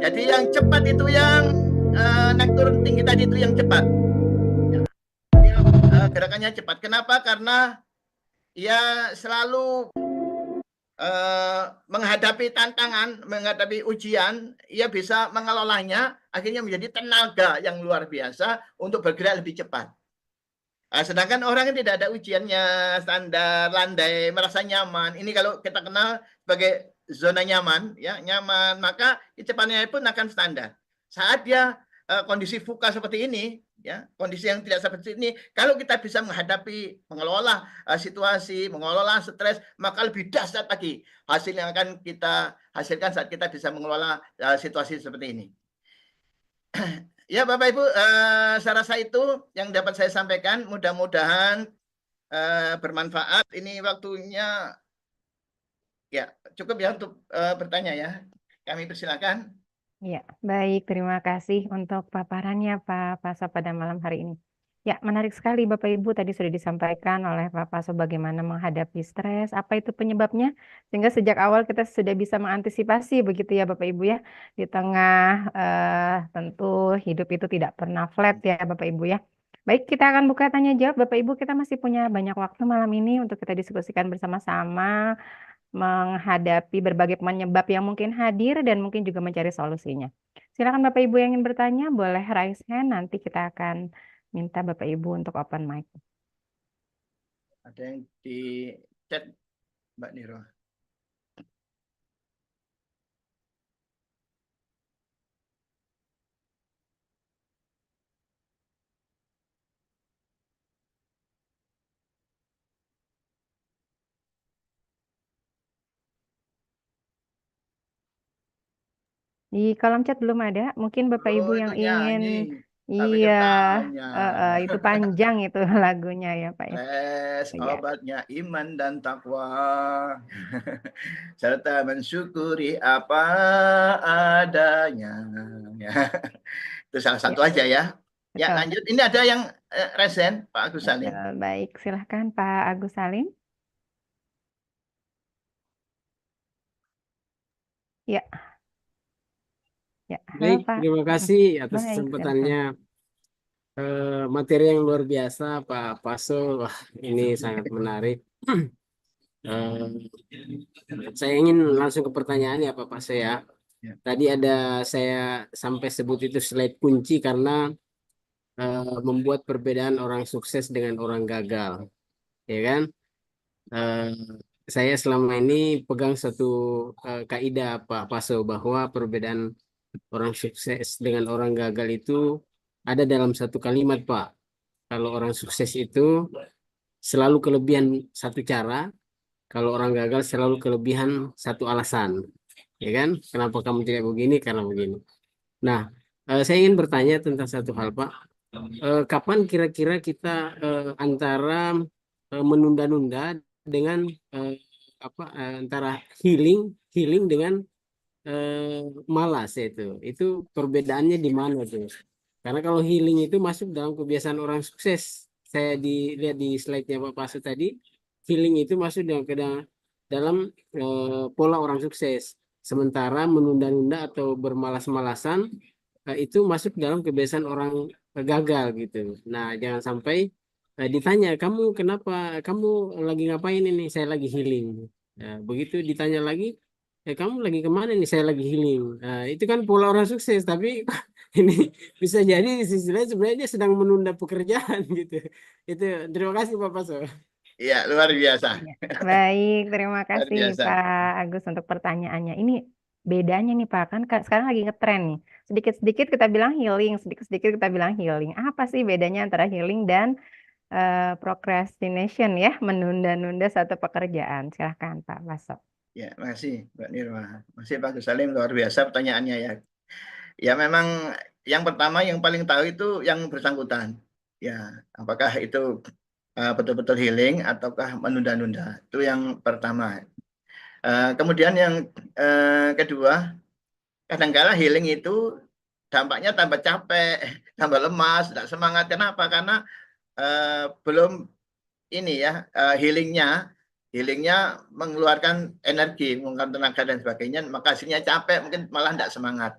Jadi yang cepat itu yang naik turun tinggi tadi itu yang cepat. Ya. Gerakannya cepat. Kenapa? Karena ia selalu menghadapi tantangan, menghadapi ujian, ia bisa mengelolanya, akhirnya menjadi tenaga yang luar biasa untuk bergerak lebih cepat. Sedangkan orang yang tidak ada ujiannya, standar, landai, merasa nyaman, ini kalau kita kenal sebagai zona nyaman, ya nyaman, maka kecepatannya pun akan standar. Saat dia kondisi VUCA seperti ini, ya kondisi yang tidak seperti ini, kalau kita bisa menghadapi, mengelola situasi, mengelola stres, maka lebih dahsyat lagi hasil yang akan kita hasilkan saat kita bisa mengelola situasi seperti ini. Ya Bapak Ibu, saya rasa itu yang dapat saya sampaikan. Mudah-mudahan bermanfaat. Ini waktunya ya cukup ya untuk bertanya ya. Kami persilakan. Ya, baik. Terima kasih untuk paparannya Pak Paso pada malam hari ini. Ya, menarik sekali Bapak Ibu tadi sudah disampaikan oleh Pak Paso bagaimana menghadapi stres, apa itu penyebabnya, sehingga sejak awal kita sudah bisa mengantisipasi begitu ya Bapak Ibu ya. Di tengah tentu hidup itu tidak pernah flat ya Bapak Ibu ya. Baik, kita akan buka tanya jawab Bapak Ibu. Kita masih punya banyak waktu malam ini untuk kita diskusikan bersama-sama menghadapi berbagai penyebab yang mungkin hadir dan mungkin juga mencari solusinya. Silakan Bapak Ibu yang ingin bertanya, boleh raise hand, nanti kita akan minta Bapak Ibu untuk open mic. Ada yang di chat, Mbak Niro. Di kolom chat belum ada, mungkin Bapak Ibu Oh, yang itu ingin, nyanyi. Tak iya, pikir tanya. itu panjang itu lagunya ya Pak ya. Iya, Obatnya iman dan takwa. Serta mensyukuri apa adanya. Ya. Itu salah iya, satu aja ya. Ya, betul. lanjut. Ini ada yang resen, Pak Agus Salim. Betul. Baik, silahkan Pak Agus Salim. Ya, ya, halo Baik, Pak. terima kasih atas Baik, silahkan. kesempatannya. Materi yang luar biasa, Pak Paso. Wah, ini sangat menarik. Eh, saya ingin langsung ke pertanyaan ya, Pak Paso ya. Ya. Tadi ada saya sampai sebut itu slide kunci karena membuat perbedaan orang sukses dengan orang gagal, ya kan? Eh, saya selama ini pegang satu kaidah Pak Paso bahwa perbedaan orang sukses dengan orang gagal itu ada dalam satu kalimat, Pak. Kalau orang sukses itu selalu kelebihan satu cara, kalau orang gagal selalu kelebihan satu alasan. Ya kan? Kenapa kamu tidak begini? Karena begini. Nah, saya ingin bertanya tentang satu hal, Pak. Kapan kira-kira kita antara menunda-nunda dengan antara healing dengan eh, malas itu perbedaannya di mana tuh? Karena kalau healing itu masuk dalam kebiasaan orang sukses. Saya dilihat di slide-nya Pak Pasu tadi, healing itu masuk dalam pola orang sukses. Sementara menunda-nunda atau bermalas-malasan itu masuk dalam kebiasaan orang gagal gitu. Nah, jangan sampai ditanya, kamu kenapa, kamu lagi ngapain ini? Saya lagi healing. Nah, begitu ditanya lagi, kamu lagi kemana nih? Saya lagi healing. Nah, itu kan pola orang sukses, tapi ini bisa jadi di sisi lain sebenarnya dia sedang menunda pekerjaan gitu. Itu terima kasih Pak Paso. Iya, luar biasa. Ya. Baik, terima Luar kasih biasa. Pak Agus untuk pertanyaannya. Ini bedanya nih Pak, kan sekarang lagi ngetren nih. Sedikit-sedikit kita bilang healing, sedikit-sedikit kita bilang healing. Apa sih bedanya antara healing dan procrastination ya, menunda-nunda satu pekerjaan. Silahkan Pak Waso. Ya, makasih Mbak Nirma. Masih Pak Gus Salim, luar biasa pertanyaannya ya. Ya memang yang pertama yang paling tahu itu yang bersangkutan. Ya, apakah itu betul-betul healing ataukah menunda-nunda. Itu yang pertama. Kemudian yang kedua, kadang-kala healing itu dampaknya tambah capek, tambah lemas, tidak semangat. Kenapa? Karena belum ini ya healingnya mengeluarkan energi, mengeluarkan tenaga dan sebagainya, maka hasilnya capek, mungkin malah tidak semangat.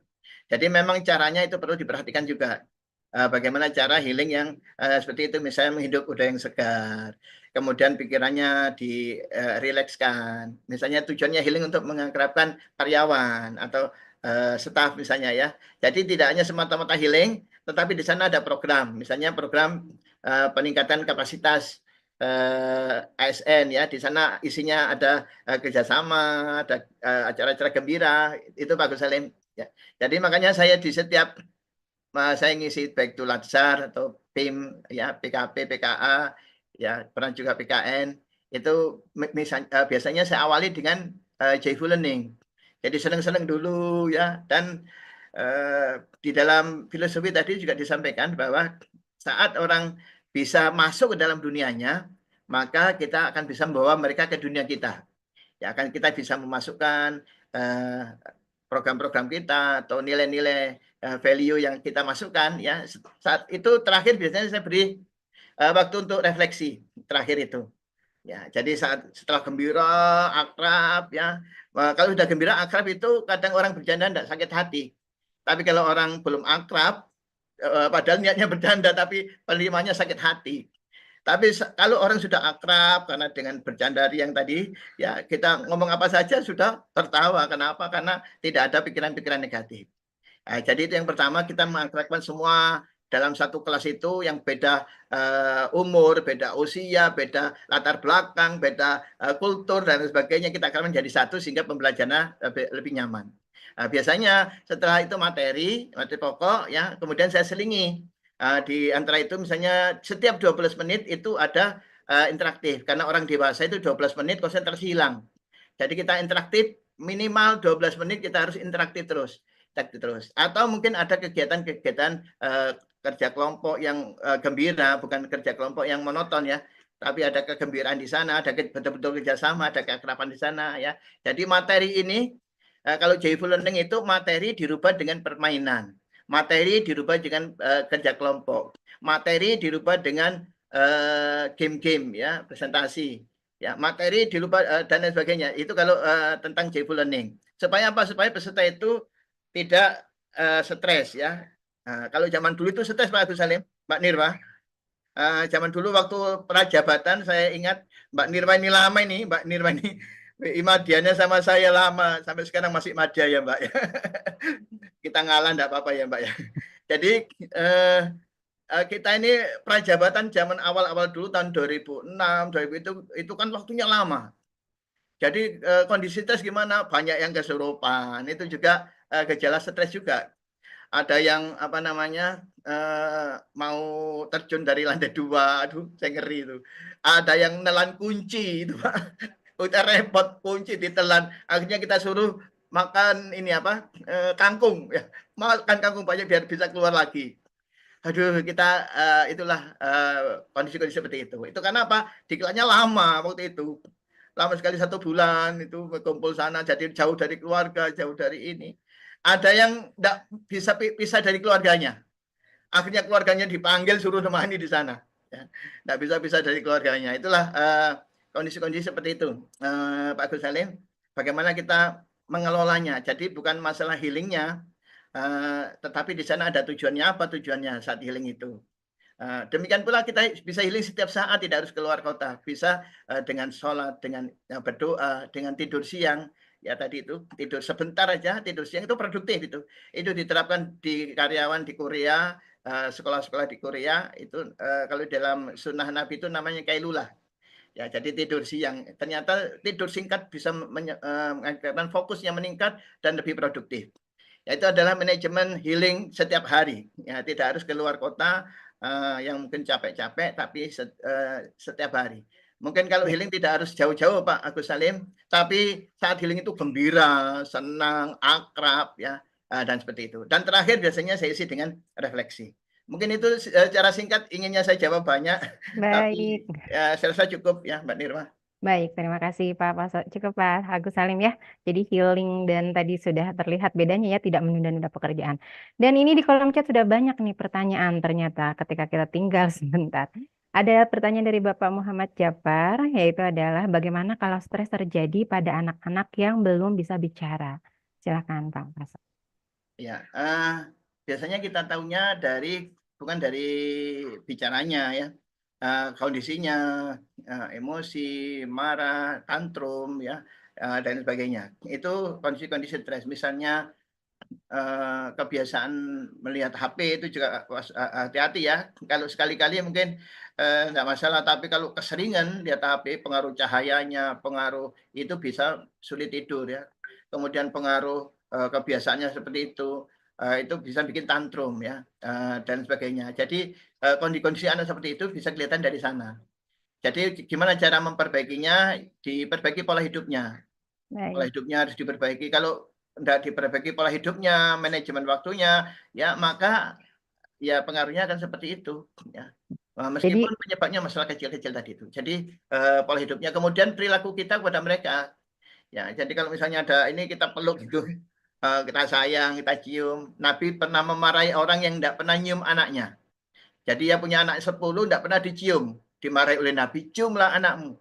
Jadi memang caranya itu perlu diperhatikan juga. Bagaimana cara healing yang seperti itu, misalnya menghidup udara yang segar, kemudian pikirannya dirilekskan. Misalnya tujuannya healing untuk mengakrabkan karyawan atau staf misalnya ya. Jadi tidak hanya semata-mata healing, tetapi di sana ada program, misalnya program peningkatan kapasitas ASN ya. Di sana isinya ada kerjasama, ada acara-acara gembira, itu Pak Gus Salim. Ya. Jadi makanya saya di setiap saya ngisi baik itu Latsar atau PIM ya, PKP, PKA, ya pernah juga PKN, itu misalnya biasanya saya awali dengan joyful learning. Jadi senang-senang dulu ya, dan di dalam filosofi tadi juga disampaikan bahwa saat orang bisa masuk ke dalam dunianya, maka kita akan bisa membawa mereka ke dunia kita. Ya akan kita bisa memasukkan program-program kita atau nilai-nilai value yang kita masukkan ya. Saat itu terakhir biasanya saya beri waktu untuk refleksi terakhir itu. Ya, jadi setelah gembira, akrab ya. Kalau sudah gembira, akrab itu kadang orang bercanda tidak sakit hati. Tapi kalau orang belum akrab, padahal niatnya bercanda tapi penerimanya sakit hati. Tapi kalau orang sudah akrab karena dengan bercanda yang tadi, ya kita ngomong apa saja sudah tertawa. Kenapa? Karena tidak ada pikiran-pikiran negatif. Nah, jadi itu yang pertama, kita mengakrabkan semua dalam satu kelas itu yang beda umur, beda usia, beda latar belakang, beda kultur dan sebagainya, kita akan menjadi satu sehingga pembelajarannya lebih nyaman. Nah, biasanya setelah itu materi pokok ya, kemudian saya selingi di antara itu misalnya setiap 12 menit itu ada interaktif, karena orang dewasa itu 12 menit konsentrasi hilang. Jadi kita interaktif minimal 12 menit, kita harus interaktif terus. Atau mungkin ada kegiatan-kegiatan kerja kelompok yang gembira, bukan kerja kelompok yang monoton ya, tapi ada kegembiraan di sana, ada betul-betul kerjasama, ada keakraban di sana ya. Jadi materi ini kalau joyful learning itu materi dirubah dengan permainan, materi dirubah dengan kerja kelompok, materi dirubah dengan game-game ya, presentasi ya, materi dirubah dan lain sebagainya. Itu kalau tentang joyful learning. Supaya apa? Supaya peserta itu tidak stres ya. Kalau zaman dulu itu stres Pak Agus Salim, Mbak Nirma. Zaman dulu waktu prajabatan saya ingat Mbak Nirma ini lama ini, Mbak Nirma ini imadiannya sama saya lama, sampai sekarang masih madya ya Mbak ya. Kita ngalah enggak apa-apa ya Mbak ya. Jadi kita ini prajabatan zaman awal-awal dulu tahun 2006, 2000 itu kan waktunya lama. Jadi kondisi stres gimana? Banyak yang kesurupan, itu juga gejala stres juga. Ada yang apa namanya mau terjun dari lantai 2, aduh saya ngeri itu. Ada yang nelan kunci itu Pak, udah repot kunci ditelan, akhirnya kita suruh makan ini apa kangkung ya, makan kangkung banyak biar bisa keluar lagi. Aduh kita itulah kondisi-kondisi seperti itu. Itu karena apa? Diklatnya lama waktu itu. Lama sekali 1 bulan itu kumpul sana, jadi jauh dari keluarga, jauh dari ini. Ada yang tidak bisa pisah dari keluarganya. Akhirnya keluarganya dipanggil suruh nemani di sana. Ya. Tidak bisa pisah dari keluarganya. Itulah kondisi-kondisi seperti itu. Pak Gus Salim, bagaimana kita mengelolanya. Jadi bukan masalah healingnya, tetapi di sana ada tujuannya apa tujuannya saat healing itu. Demikian pula kita bisa healing setiap saat, tidak harus keluar kota. Bisa dengan sholat, dengan berdoa, dengan tidur siang. Ya tadi itu tidur sebentar aja, tidur siang itu produktif itu. Itu diterapkan di karyawan di Korea, sekolah-sekolah di Korea itu kalau dalam sunnah Nabi itu namanya kailulah. Ya jadi tidur siang. Ternyata tidur singkat bisa mengakibatkan fokusnya meningkat dan lebih produktif. yaitu adalah manajemen healing setiap hari. Ya, tidak harus keluar kota yang mungkin capek-capek, tapi setiap hari. Mungkin kalau Ya. healing tidak harus jauh-jauh Pak Agus Salim, tapi saat healing itu gembira, senang, akrab ya, dan seperti itu. Dan terakhir biasanya saya isi dengan refleksi. Mungkin itu secara singkat inginnya saya jawab banyak, tapi Baik. saya rasa cukup ya Mbak Nirma. Baik, terima kasih Pak Paso. Cukup Pak Agus Salim ya. Jadi healing dan tadi sudah terlihat bedanya ya, tidak menunda-nunda pekerjaan. Dan ini di kolom chat sudah banyak nih pertanyaan ternyata ketika kita tinggal sebentar. Ada pertanyaan dari Bapak Muhammad Japar, yaitu adalah bagaimana kalau stres terjadi pada anak-anak yang belum bisa bicara? Silakan Pak Paso. Ya, biasanya kita tahunya bukan dari bicaranya ya, kondisinya, emosi, marah, tantrum ya, dan sebagainya. Itu kondisi-kondisi stres. Misalnya kebiasaan melihat HP itu juga hati-hati ya. Kalau sekali-kali mungkin nggak masalah, tapi kalau keseringan lihat HP, pengaruh cahayanya, pengaruh itu bisa sulit tidur ya. Kemudian pengaruh kebiasaannya seperti itu bisa bikin tantrum ya, dan sebagainya. Jadi kondisi anak seperti itu bisa kelihatan dari sana. Jadi gimana cara memperbaikinya? Diperbaiki pola hidupnya. Pola Baik. hidupnya harus diperbaiki. Kalau tidak diperbaiki pola hidupnya, manajemen waktunya, ya maka ya pengaruhnya akan seperti itu. Ya. Jadi Meskipun penyebabnya masalah kecil-kecil tadi itu. Jadi pola hidupnya, kemudian perilaku kita kepada mereka. Ya, jadi kalau misalnya ada ini kita peluk gitu, kita sayang, kita cium. Nabi pernah memarahi orang yang tidak pernah nyium anaknya. Jadi dia punya anak 10, tidak pernah dicium. Dimarahi oleh Nabi, ciumlah anakmu.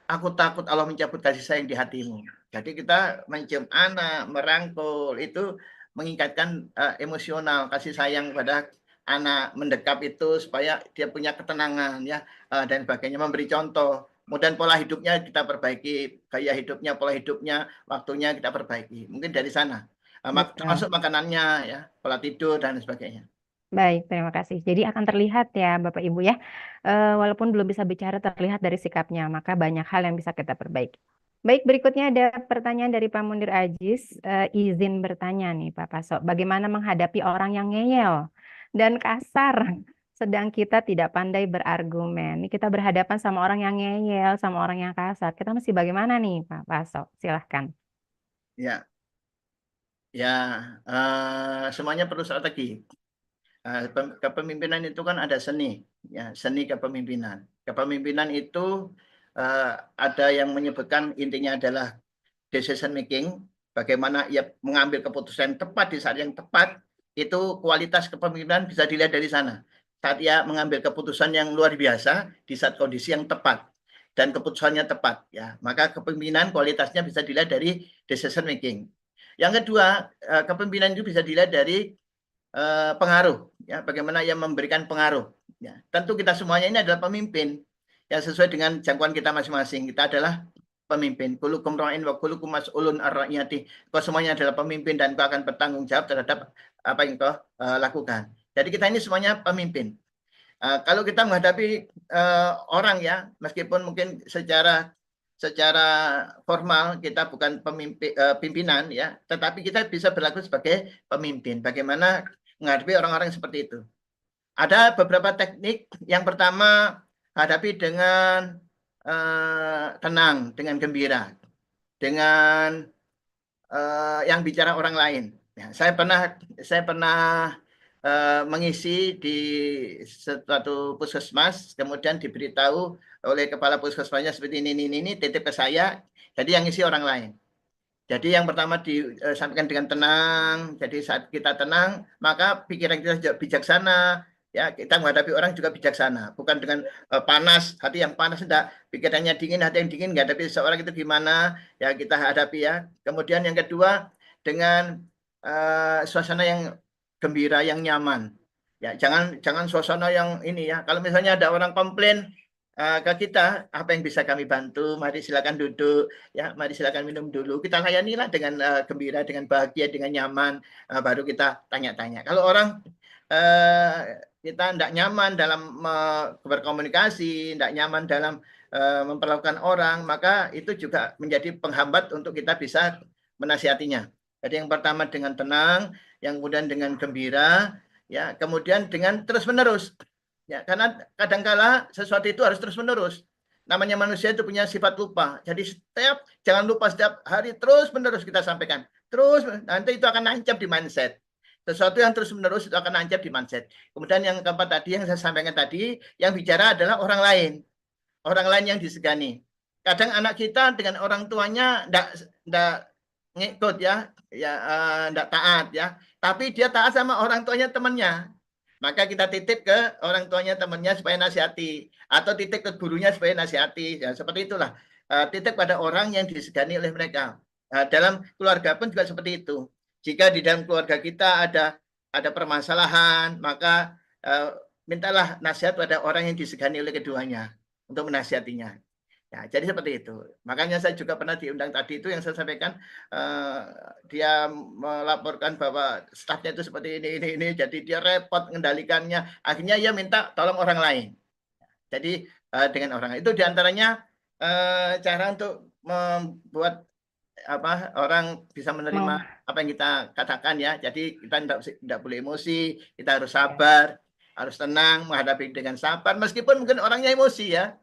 Aku takut Allah mencabut kasih sayang di hatimu. Jadi kita mencium anak, merangkul, itu meningkatkan emosional, kasih sayang pada anak, mendekap itu supaya dia punya ketenangan ya, dan sebagainya, memberi contoh. Kemudian pola hidupnya kita perbaiki, gaya hidupnya, pola hidupnya, waktunya kita perbaiki. Mungkin dari sana. betul. Termasuk makanannya ya, pola tidur dan sebagainya. Baik, terima kasih. Jadi akan terlihat ya Bapak Ibu ya, walaupun belum bisa bicara terlihat dari sikapnya, maka banyak hal yang bisa kita perbaiki. Baik, berikutnya ada pertanyaan dari Pak Munir Ajis. Izin bertanya nih Pak Paso, bagaimana menghadapi orang yang ngeyel dan kasar, sedang kita tidak pandai berargumen. Ini kita berhadapan sama orang yang ngeyel, sama orang yang kasar. Kita mesti bagaimana nih Pak Paso? Silahkan. Ya, ya, semuanya perlu strategi. Kepemimpinan itu kan ada seni, ya, seni kepemimpinan. Kepemimpinan itu ada yang menyebutkan intinya adalah decision making, bagaimana ia mengambil keputusan yang tepat di saat yang tepat, itu kualitas kepemimpinan bisa dilihat dari sana. Saat ia mengambil keputusan yang luar biasa di saat kondisi yang tepat dan keputusannya tepat, ya, maka kepemimpinan kualitasnya bisa dilihat dari decision making. Yang kedua, kepemimpinan itu bisa dilihat dari pengaruh, ya, bagaimana ia memberikan pengaruh. Ya, tentu kita semuanya ini adalah pemimpin, yang sesuai dengan jangkauan kita masing-masing. Kita adalah pemimpin. Kulukum ra'in wa kulukum mas'ulun ar-ra'iyati. Kau semuanya adalah pemimpin dan kau akan bertanggung jawab terhadap apa yang kau lakukan. Jadi kita ini semuanya pemimpin. Kalau kita menghadapi orang ya, meskipun mungkin secara formal kita bukan pimpinan ya, tetapi kita bisa berlaku sebagai pemimpin. Bagaimana menghadapi orang-orang seperti itu? Ada beberapa teknik. Yang pertama, hadapi dengan tenang, dengan gembira, dengan yang bicara orang lain. Ya, saya pernah mengisi di suatu puskesmas, kemudian diberitahu oleh kepala puskesmasnya seperti ini, titip ke saya. Jadi yang isi orang lain. Jadi yang pertama disampaikan dengan tenang. Jadi saat kita tenang, maka pikiran kita juga bijaksana. Ya, kita menghadapi orang juga bijaksana, bukan dengan panas, hati yang panas, enggak, pikirannya dingin, hati yang dingin, enggak. Tapi seorang itu gimana ya kita hadapi ya. Kemudian yang kedua, dengan suasana yang gembira, yang nyaman. Ya, jangan suasana yang ini ya. Kalau misalnya ada orang komplain ke kita, apa yang bisa kami bantu? Mari silakan duduk, ya, mari silakan minum dulu. Kita layanilah dengan gembira, dengan bahagia, dengan nyaman, baru kita tanya-tanya. Kalau orang kita tidak nyaman dalam berkomunikasi, tidak nyaman dalam memperlakukan orang, maka itu juga menjadi penghambat untuk kita bisa menasihatinya. Jadi yang pertama dengan tenang, yang kemudian dengan gembira, ya, kemudian dengan terus-menerus. Ya, karena kadangkala sesuatu itu harus terus-menerus. Namanya manusia itu punya sifat lupa. Jadi jangan lupa setiap hari terus-menerus kita sampaikan. Terus nanti itu akan nancap di mindset. Sesuatu yang terus-menerus itu akan nancap di mindset. Kemudian yang keempat tadi yang saya sampaikan tadi, yang bicara adalah orang lain. Orang lain yang disegani. Kadang anak kita dengan orang tuanya enggak ngikut ya, enggak taat ya. Tapi dia taat sama orang tuanya temannya. Maka kita titip ke orang tuanya temannya supaya nasihati, atau titip ke gurunya supaya nasihati, ya seperti itulah. Titip pada orang yang disegani oleh mereka. Dalam keluarga pun juga seperti itu. Jika di dalam keluarga kita ada permasalahan, maka mintalah nasihat pada orang yang disegani oleh keduanya untuk menasihatinya. Ya, jadi seperti itu. Makanya saya juga pernah diundang tadi itu yang saya sampaikan, dia melaporkan bahwa stafnya itu seperti ini, jadi dia repot mengendalikannya. Akhirnya ia minta tolong orang lain. Jadi dengan orang itu diantaranya cara untuk membuat orang bisa menerima apa yang kita katakan ya. Jadi kita tidak boleh emosi, kita harus sabar, harus tenang menghadapi dengan sabar. Meskipun mungkin orangnya emosi ya.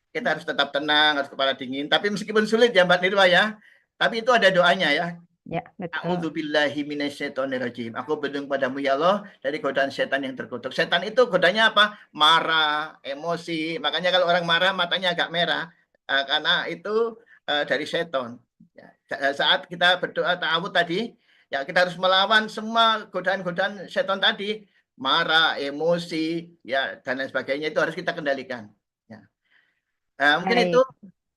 Kita harus tetap tenang, harus kepala dingin. Tapi meskipun sulit ya Mbak Nirwa ya, tapi itu ada doanya ya. Ya, betul. A'udzubillahi minasyaitonirrajim. Aku berlindung padamu ya Allah dari godaan setan yang terkutuk. Setan itu godanya apa? Marah, emosi. Makanya kalau orang marah matanya agak merah, karena itu dari setan. Ya, saat kita berdoa ta'awud tadi, ya kita harus melawan semua godaan-godaan setan tadi, marah, emosi, ya dan lain sebagainya itu harus kita kendalikan. Mungkin Baik. itu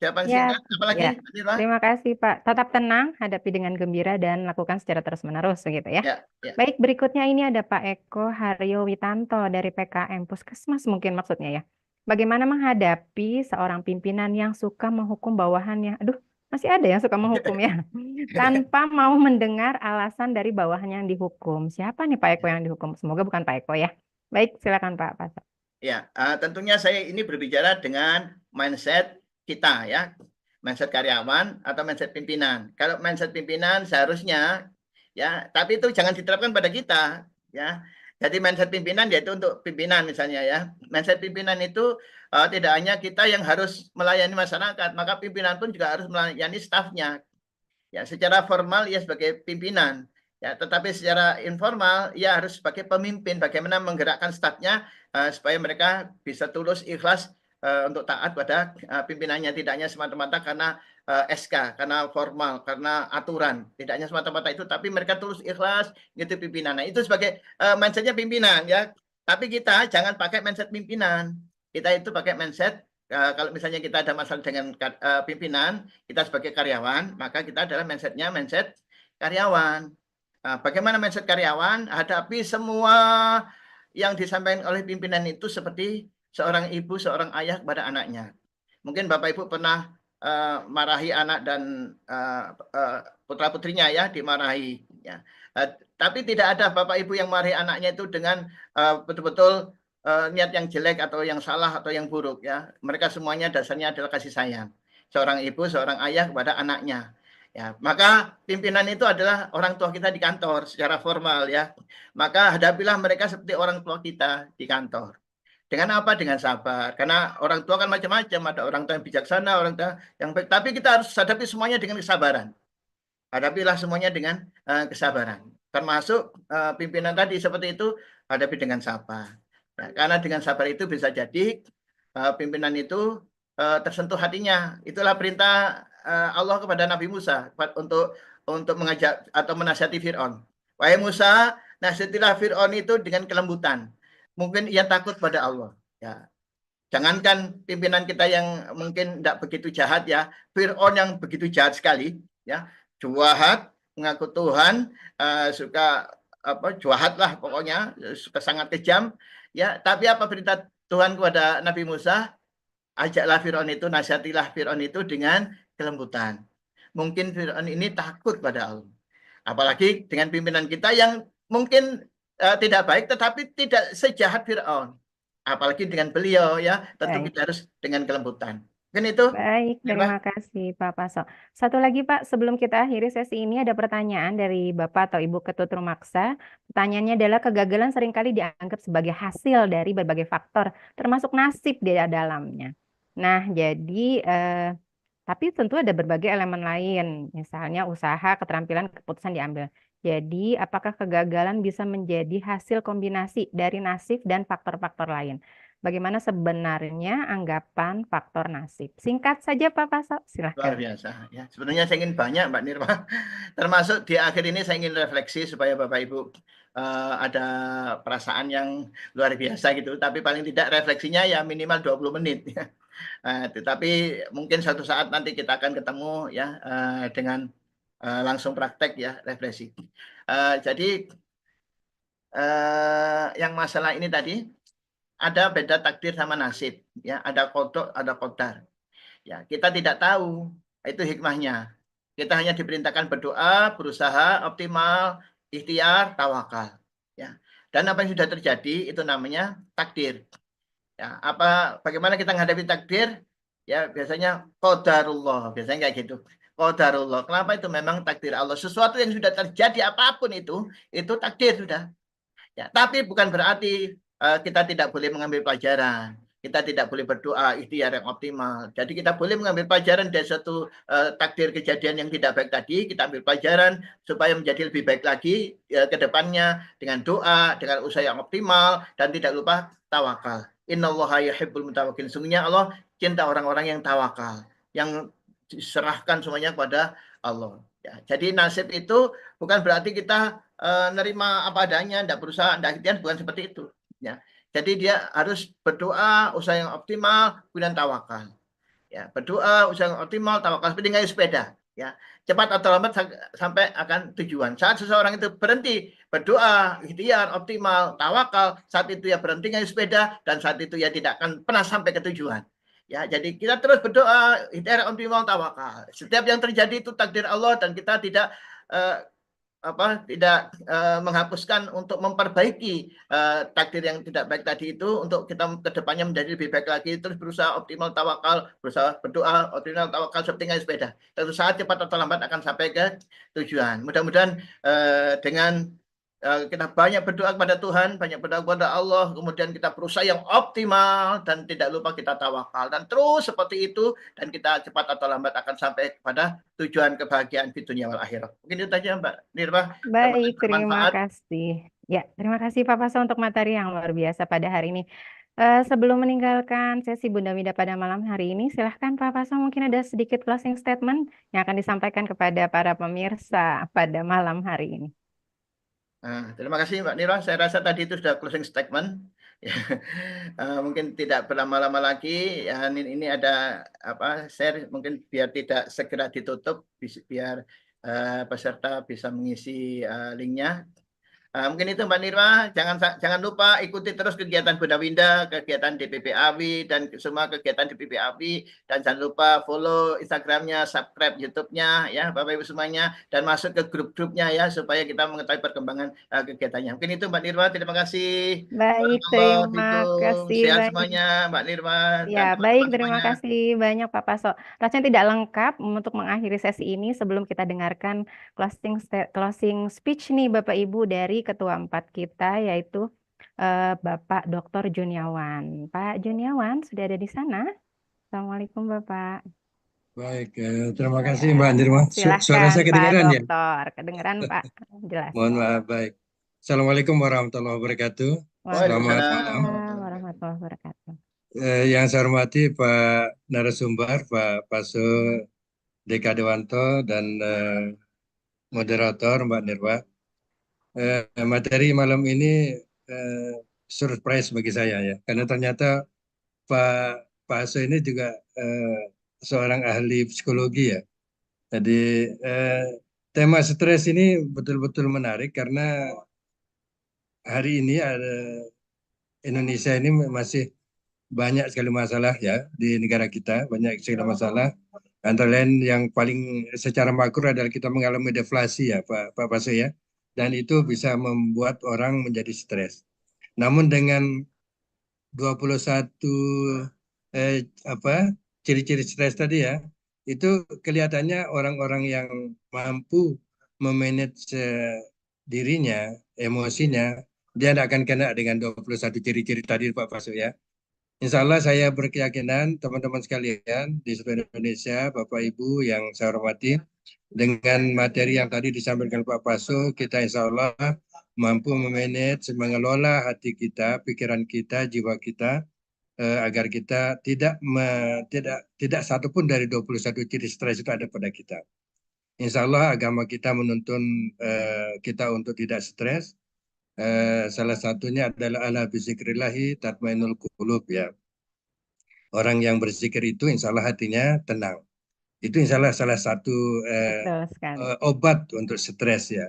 jawaban Ya, singkat. Apalagi, ya. Nirwa? Terima kasih Pak. Tetap tenang, hadapi dengan gembira dan lakukan secara terus-menerus begitu ya. Ya. Baik, berikutnya ini ada Pak Eko Haryo Witanto dari PKM Puskesmas mungkin maksudnya ya. Bagaimana menghadapi seorang pimpinan yang suka menghukum bawahannya? Aduh, masih ada yang suka menghukum ya. Tanpa mau mendengar alasan dari bawahannya yang dihukum. Siapa nih Pak Eko yang dihukum? Semoga bukan Pak Eko ya. Baik, silakan Pak Pasar. Ya, tentunya saya ini berbicara dengan mindset kita ya, mindset karyawan atau mindset pimpinan. Kalau mindset pimpinan seharusnya ya, tapi itu jangan diterapkan pada kita ya. Jadi mindset pimpinan yaitu untuk pimpinan misalnya ya. Mindset pimpinan itu tidak hanya kita yang harus melayani masyarakat, maka pimpinan pun juga harus melayani stafnya. Ya, secara formal ia sebagai pimpinan. Ya, tetapi secara informal ia harus sebagai pemimpin, bagaimana menggerakkan stafnya supaya mereka bisa tulus ikhlas untuk taat pada pimpinannya, tidak hanya semata-mata karena SK, karena formal, karena aturan, tidak hanya semata-mata itu, tapi mereka tulus ikhlas gitu pimpinan. Nah, itu sebagai mindsetnya pimpinan ya. Tapi kita jangan pakai mindset pimpinan. Kita itu pakai mindset kalau misalnya kita ada masalah dengan pimpinan, kita sebagai karyawan, maka kita adalah mindsetnya mindset karyawan. Bagaimana mindset karyawan? Hadapi semua yang disampaikan oleh pimpinan itu seperti seorang ibu, seorang ayah kepada anaknya. Mungkin Bapak Ibu pernah marahi anak dan putra-putrinya ya, dimarahi. Ya. Tapi tidak ada Bapak Ibu yang marahi anaknya itu dengan betul-betul niat yang jelek atau yang salah atau yang buruk ya. Mereka semuanya dasarnya adalah kasih sayang. Seorang ibu, seorang ayah kepada anaknya. Ya, maka pimpinan itu adalah orang tua kita di kantor secara formal ya. Maka hadapilah mereka seperti orang tua kita di kantor. Dengan apa? Dengan sabar. Karena orang tua kan macam-macam, ada orang tua yang bijaksana, orang tua yang baik. Tapi kita harus hadapi semuanya dengan kesabaran. Hadapilah semuanya dengan kesabaran. Termasuk pimpinan tadi seperti itu, hadapi dengan sabar. Nah, karena dengan sabar itu bisa jadi pimpinan itu tersentuh hatinya. Itulah perintah Allah kepada Nabi Musa untuk mengajak atau menasihati Fir'aun. Wahai Musa, nasihatilah Fir'aun itu dengan kelembutan. Mungkin ia takut pada Allah. Ya. Jangankan pimpinan kita yang mungkin tidak begitu jahat ya, Fir'aun yang begitu jahat sekali, ya, jahat, mengaku Tuhan, suka jahat lah pokoknya, suka sangat kejam. Ya, tapi apa perintah Tuhan kepada Nabi Musa? Ajaklah Fir'aun itu, nasihatilah Fir'aun itu dengan kelembutan. Mungkin Fir'aun ini takut pada Allah. Apalagi dengan pimpinan kita yang mungkin tidak baik, tetapi tidak sejahat Fir'aun. Apalagi dengan beliau ya, tentu kita harus dengan kelembutan. Mungkin itu, Baik, Nirma. terima kasih Pak Paso. Satu lagi Pak, sebelum kita akhiri sesi ini ada pertanyaan dari Bapak atau Ibu Ketut Rumaksa. Pertanyaannya adalah kegagalan seringkali dianggap sebagai hasil dari berbagai faktor, termasuk nasib di dalamnya. Nah, jadi tapi tentu ada berbagai elemen lain, misalnya usaha, keterampilan, keputusan diambil. Jadi, apakah kegagalan bisa menjadi hasil kombinasi dari nasib dan faktor-faktor lain? Bagaimana sebenarnya anggapan faktor nasib? Singkat saja Pak Paso, Luar silahkan. biasa ya. Sebenarnya saya ingin banyak Mbak Nirma. Termasuk di akhir ini saya ingin refleksi supaya Bapak Ibu ada perasaan yang luar biasa gitu. Tapi paling tidak refleksinya ya minimal 20 menit. Tetapi mungkin suatu saat nanti kita akan ketemu ya dengan langsung praktek ya refleksi. Jadi yang masalah ini tadi ada beda takdir sama nasib ya, ada kodok, ada kodar. Ya, kita tidak tahu itu hikmahnya. Kita hanya diperintahkan berdoa, berusaha optimal, ikhtiar, tawakal. Ya. Dan apa yang sudah terjadi itu namanya takdir. Ya, bagaimana kita menghadapi takdir? Ya, biasanya qadarullah, biasanya kayak gitu. Qadarullah. Kenapa itu memang takdir Allah? Sesuatu yang sudah terjadi apapun itu takdir sudah. Ya, tapi bukan berarti kita tidak boleh mengambil pelajaran. Kita tidak boleh berdoa ikhtiar yang optimal. Jadi kita boleh mengambil pelajaran dari suatu takdir kejadian yang tidak baik tadi. Kita ambil pelajaran supaya menjadi lebih baik lagi ke depannya dengan doa, dengan usaha yang optimal, dan tidak lupa tawakal. Innallaha yuhibbul mutawakkilin. Sungguhnya Allah cinta orang-orang yang tawakal, yang diserahkan semuanya kepada Allah. Ya, jadi nasib itu bukan berarti kita nerima apa adanya, tidak berusaha, tidak ikhtiar, bukan seperti itu. Ya, jadi dia harus berdoa, usaha yang optimal, kemudian tawakal. Ya, berdoa, usaha yang optimal, tawakal seperti ngayuh sepeda. Ya, cepat atau lambat sampai akan tujuan. Saat seseorang itu berhenti berdoa, ikhtiar, optimal, tawakal, saat itu ya berhenti ngayuh sepeda dan saat itu ya tidak akan pernah sampai ke tujuan. Ya, jadi kita terus berdoa, ikhtiar, optimal, tawakal. Setiap yang terjadi itu takdir Allah dan kita tidak tidak menghapuskan untuk memperbaiki takdir yang tidak baik tadi itu untuk kita kedepannya menjadi lebih baik lagi, terus berusaha optimal tawakal, berusaha berdoa optimal tawakal seperti ngayuh sepeda. Tentu saat cepat atau lambat akan sampai ke tujuan. Mudah-mudahan dengan kita banyak berdoa kepada Tuhan, banyak berdoa kepada Allah, kemudian kita berusaha yang optimal dan tidak lupa kita tawakal dan terus seperti itu dan kita cepat atau lambat akan sampai kepada tujuan kebahagiaan di dunia wal akhirat. Mungkin itu saja Mbak Nirma. Baik, terima Bermanfaat. kasih. Ya, terima kasih Pak Paso untuk materi yang luar biasa pada hari ini. Sebelum meninggalkan sesi Bunda Mida pada malam hari ini, silahkan Pak Paso mungkin ada sedikit closing statement yang akan disampaikan kepada para pemirsa pada malam hari ini. Terima kasih Mbak Nirma. Saya rasa tadi itu sudah closing statement. Mungkin tidak berlama-lama lagi. Ya, ini ada share mungkin biar tidak segera ditutup, biar peserta bisa mengisi linknya. Mungkin itu Mbak Nirma, jangan lupa ikuti terus kegiatan Bunda Winda, kegiatan DPP AWI, dan semua kegiatan DPP AWI, dan jangan lupa follow Instagramnya, subscribe YouTube-nya, ya Bapak Ibu semuanya, dan masuk ke grup-grupnya ya, supaya kita mengetahui perkembangan kegiatannya. Mungkin itu Mbak Nirma, terima kasih. Baik, Barakallahu terima fikum. kasih Sehat banyak. semuanya Mbak Nirma dan Ya, baik, teman-teman terima semuanya. kasih banyak Pak Paso. Rasanya tidak lengkap untuk mengakhiri sesi ini sebelum kita dengarkan closing speech nih Bapak Ibu dari Ketua 4 kita yaitu Bapak Dr. Juniawan. Pak Juniawan sudah ada di sana? Assalamualaikum Bapak. Baik, terima kasih Mbak Nirma. Suara Silahkan saya Pak kedengaran ya? Dokter. Kedengeran Pak? Jelas. Mohon maaf, baik. Assalamualaikum warahmatullahi wabarakatuh. Selamat malam. Waalaikumsalam warahmatullahi wabarakatuh. Yang saya hormati Pak narasumber, Pak Paso Dekadewanto dan moderator Mbak Nirma. Materi malam ini surprise bagi saya ya, karena ternyata Pak Paso ini juga seorang ahli psikologi ya. Jadi tema stres ini betul-betul menarik karena hari ini Indonesia ini masih banyak sekali masalah ya di negara kita, banyak sekali masalah. Antara lain yang paling secara makro adalah kita mengalami deflasi ya Pak Paso ya, dan itu bisa membuat orang menjadi stres. Namun dengan 21 ciri-ciri stres tadi ya, itu kelihatannya orang-orang yang mampu memanage dirinya, emosinya, dia tidak akan kena dengan 21 ciri-ciri tadi Pak Faso ya. Insya Allah saya berkeyakinan teman-teman sekalian di seluruh Indonesia, Bapak Ibu yang saya hormati, dengan materi yang tadi disampaikan Pak Faso, kita insya Allah mampu memanage, mengelola hati kita, pikiran kita, jiwa kita, agar kita tidak satu pun dari 21 ciri stres itu ada pada kita. Insya Allah agama kita menuntun kita untuk tidak stres. Salah satunya adalah ala bizikrillahi tatmainnul qulub ya. Orang yang berzikir itu insya Allah hatinya tenang. Itu insya Allah salah satu Betul sekali. obat untuk stres ya.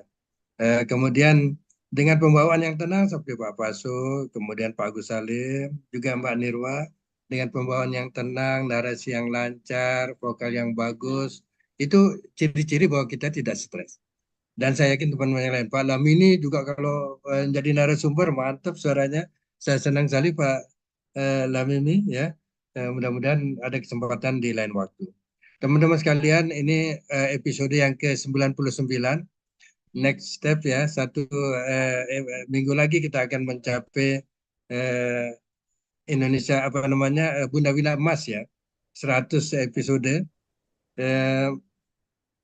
Kemudian dengan pembawaan yang tenang seperti Pak Faso, kemudian Pak Agus Salim, juga Mbak Nirwa, dengan pembawaan yang tenang, narasi yang lancar, vokal yang bagus, itu ciri-ciri bahwa kita tidak stres. Dan saya yakin teman-teman yang lain, Pak Lamini juga kalau jadi narasumber mantap suaranya. Saya senang sekali Pak Lamini ya. Mudah-mudahan ada kesempatan di lain waktu. Teman-teman sekalian, ini episode yang ke-99. Next step ya, minggu lagi kita akan mencapai Indonesia Bunda Winda Emas ya, 100 episode.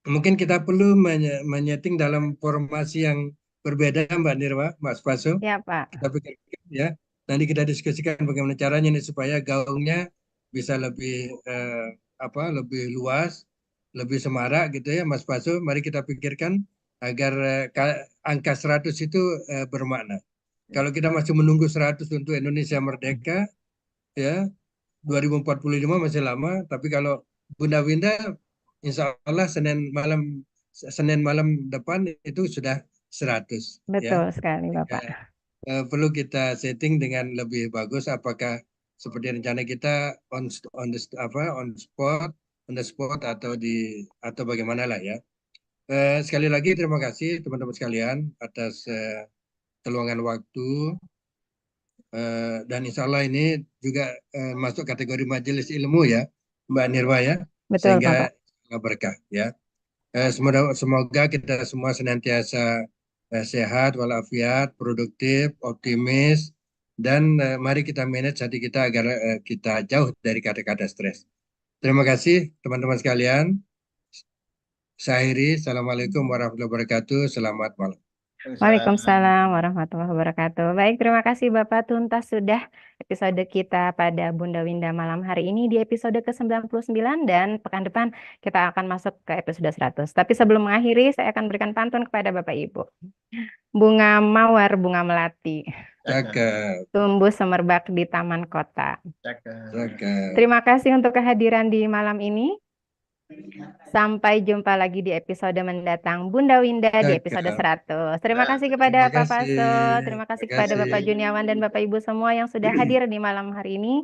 Mungkin kita perlu menyeting dalam formasi yang berbeda Mbak Nirwa, Mas Faso. Ya Pak. Kita pikirkan ya, nanti kita diskusikan bagaimana caranya ini supaya gaungnya bisa lebih lebih luas, lebih semarak gitu ya Mas Faso. Mari kita pikirkan agar angka 100 itu bermakna. Kalau kita masih menunggu 100 untuk Indonesia merdeka, ya 2045 masih lama. Tapi kalau Bunda Winda, insya Allah Senin malam depan itu sudah 100. Betul ya. sekali Bapak. Perlu kita setting dengan lebih bagus. Apakah seperti rencana kita on the spot atau bagaimana lah ya. Sekali lagi terima kasih teman-teman sekalian atas keluangan waktu dan insya Allah ini juga masuk kategori majelis ilmu ya Mbak Nirwa ya. Betul Sehingga Bapak. berkah ya. Semoga kita semua senantiasa sehat walafiat, produktif, optimis, dan mari kita manage hati kita agar kita jauh dari kata-kata stres. Terima kasih teman-teman sekalian. Saya akhiri. Assalamualaikum warahmatullahi wabarakatuh. Selamat malam. Waalaikumsalam warahmatullahi wabarakatuh. Baik, terima kasih Bapak. Tuntas sudah episode kita pada Bunda Winda malam hari ini di episode ke-99 dan pekan depan kita akan masuk ke episode 100. Tapi sebelum mengakhiri, saya akan berikan pantun kepada Bapak Ibu. Bunga mawar, bunga melati. Cakep. Tumbuh semerbak di taman kota. Cakep. Terima kasih untuk kehadiran di malam ini. Sampai jumpa lagi di episode mendatang Bunda Winda di episode 100. Terima kasih kepada Pak Faso, terima kasih kepada Bapak Juniawan dan Bapak Ibu semua yang sudah hadir di malam hari ini.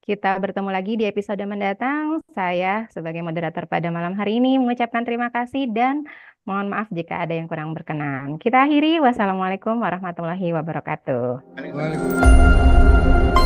Kita bertemu lagi di episode mendatang. Saya sebagai moderator pada malam hari ini mengucapkan terima kasih dan mohon maaf jika ada yang kurang berkenan. Kita akhiri. Wassalamualaikum warahmatullahi wabarakatuh. Waalaikumsalam.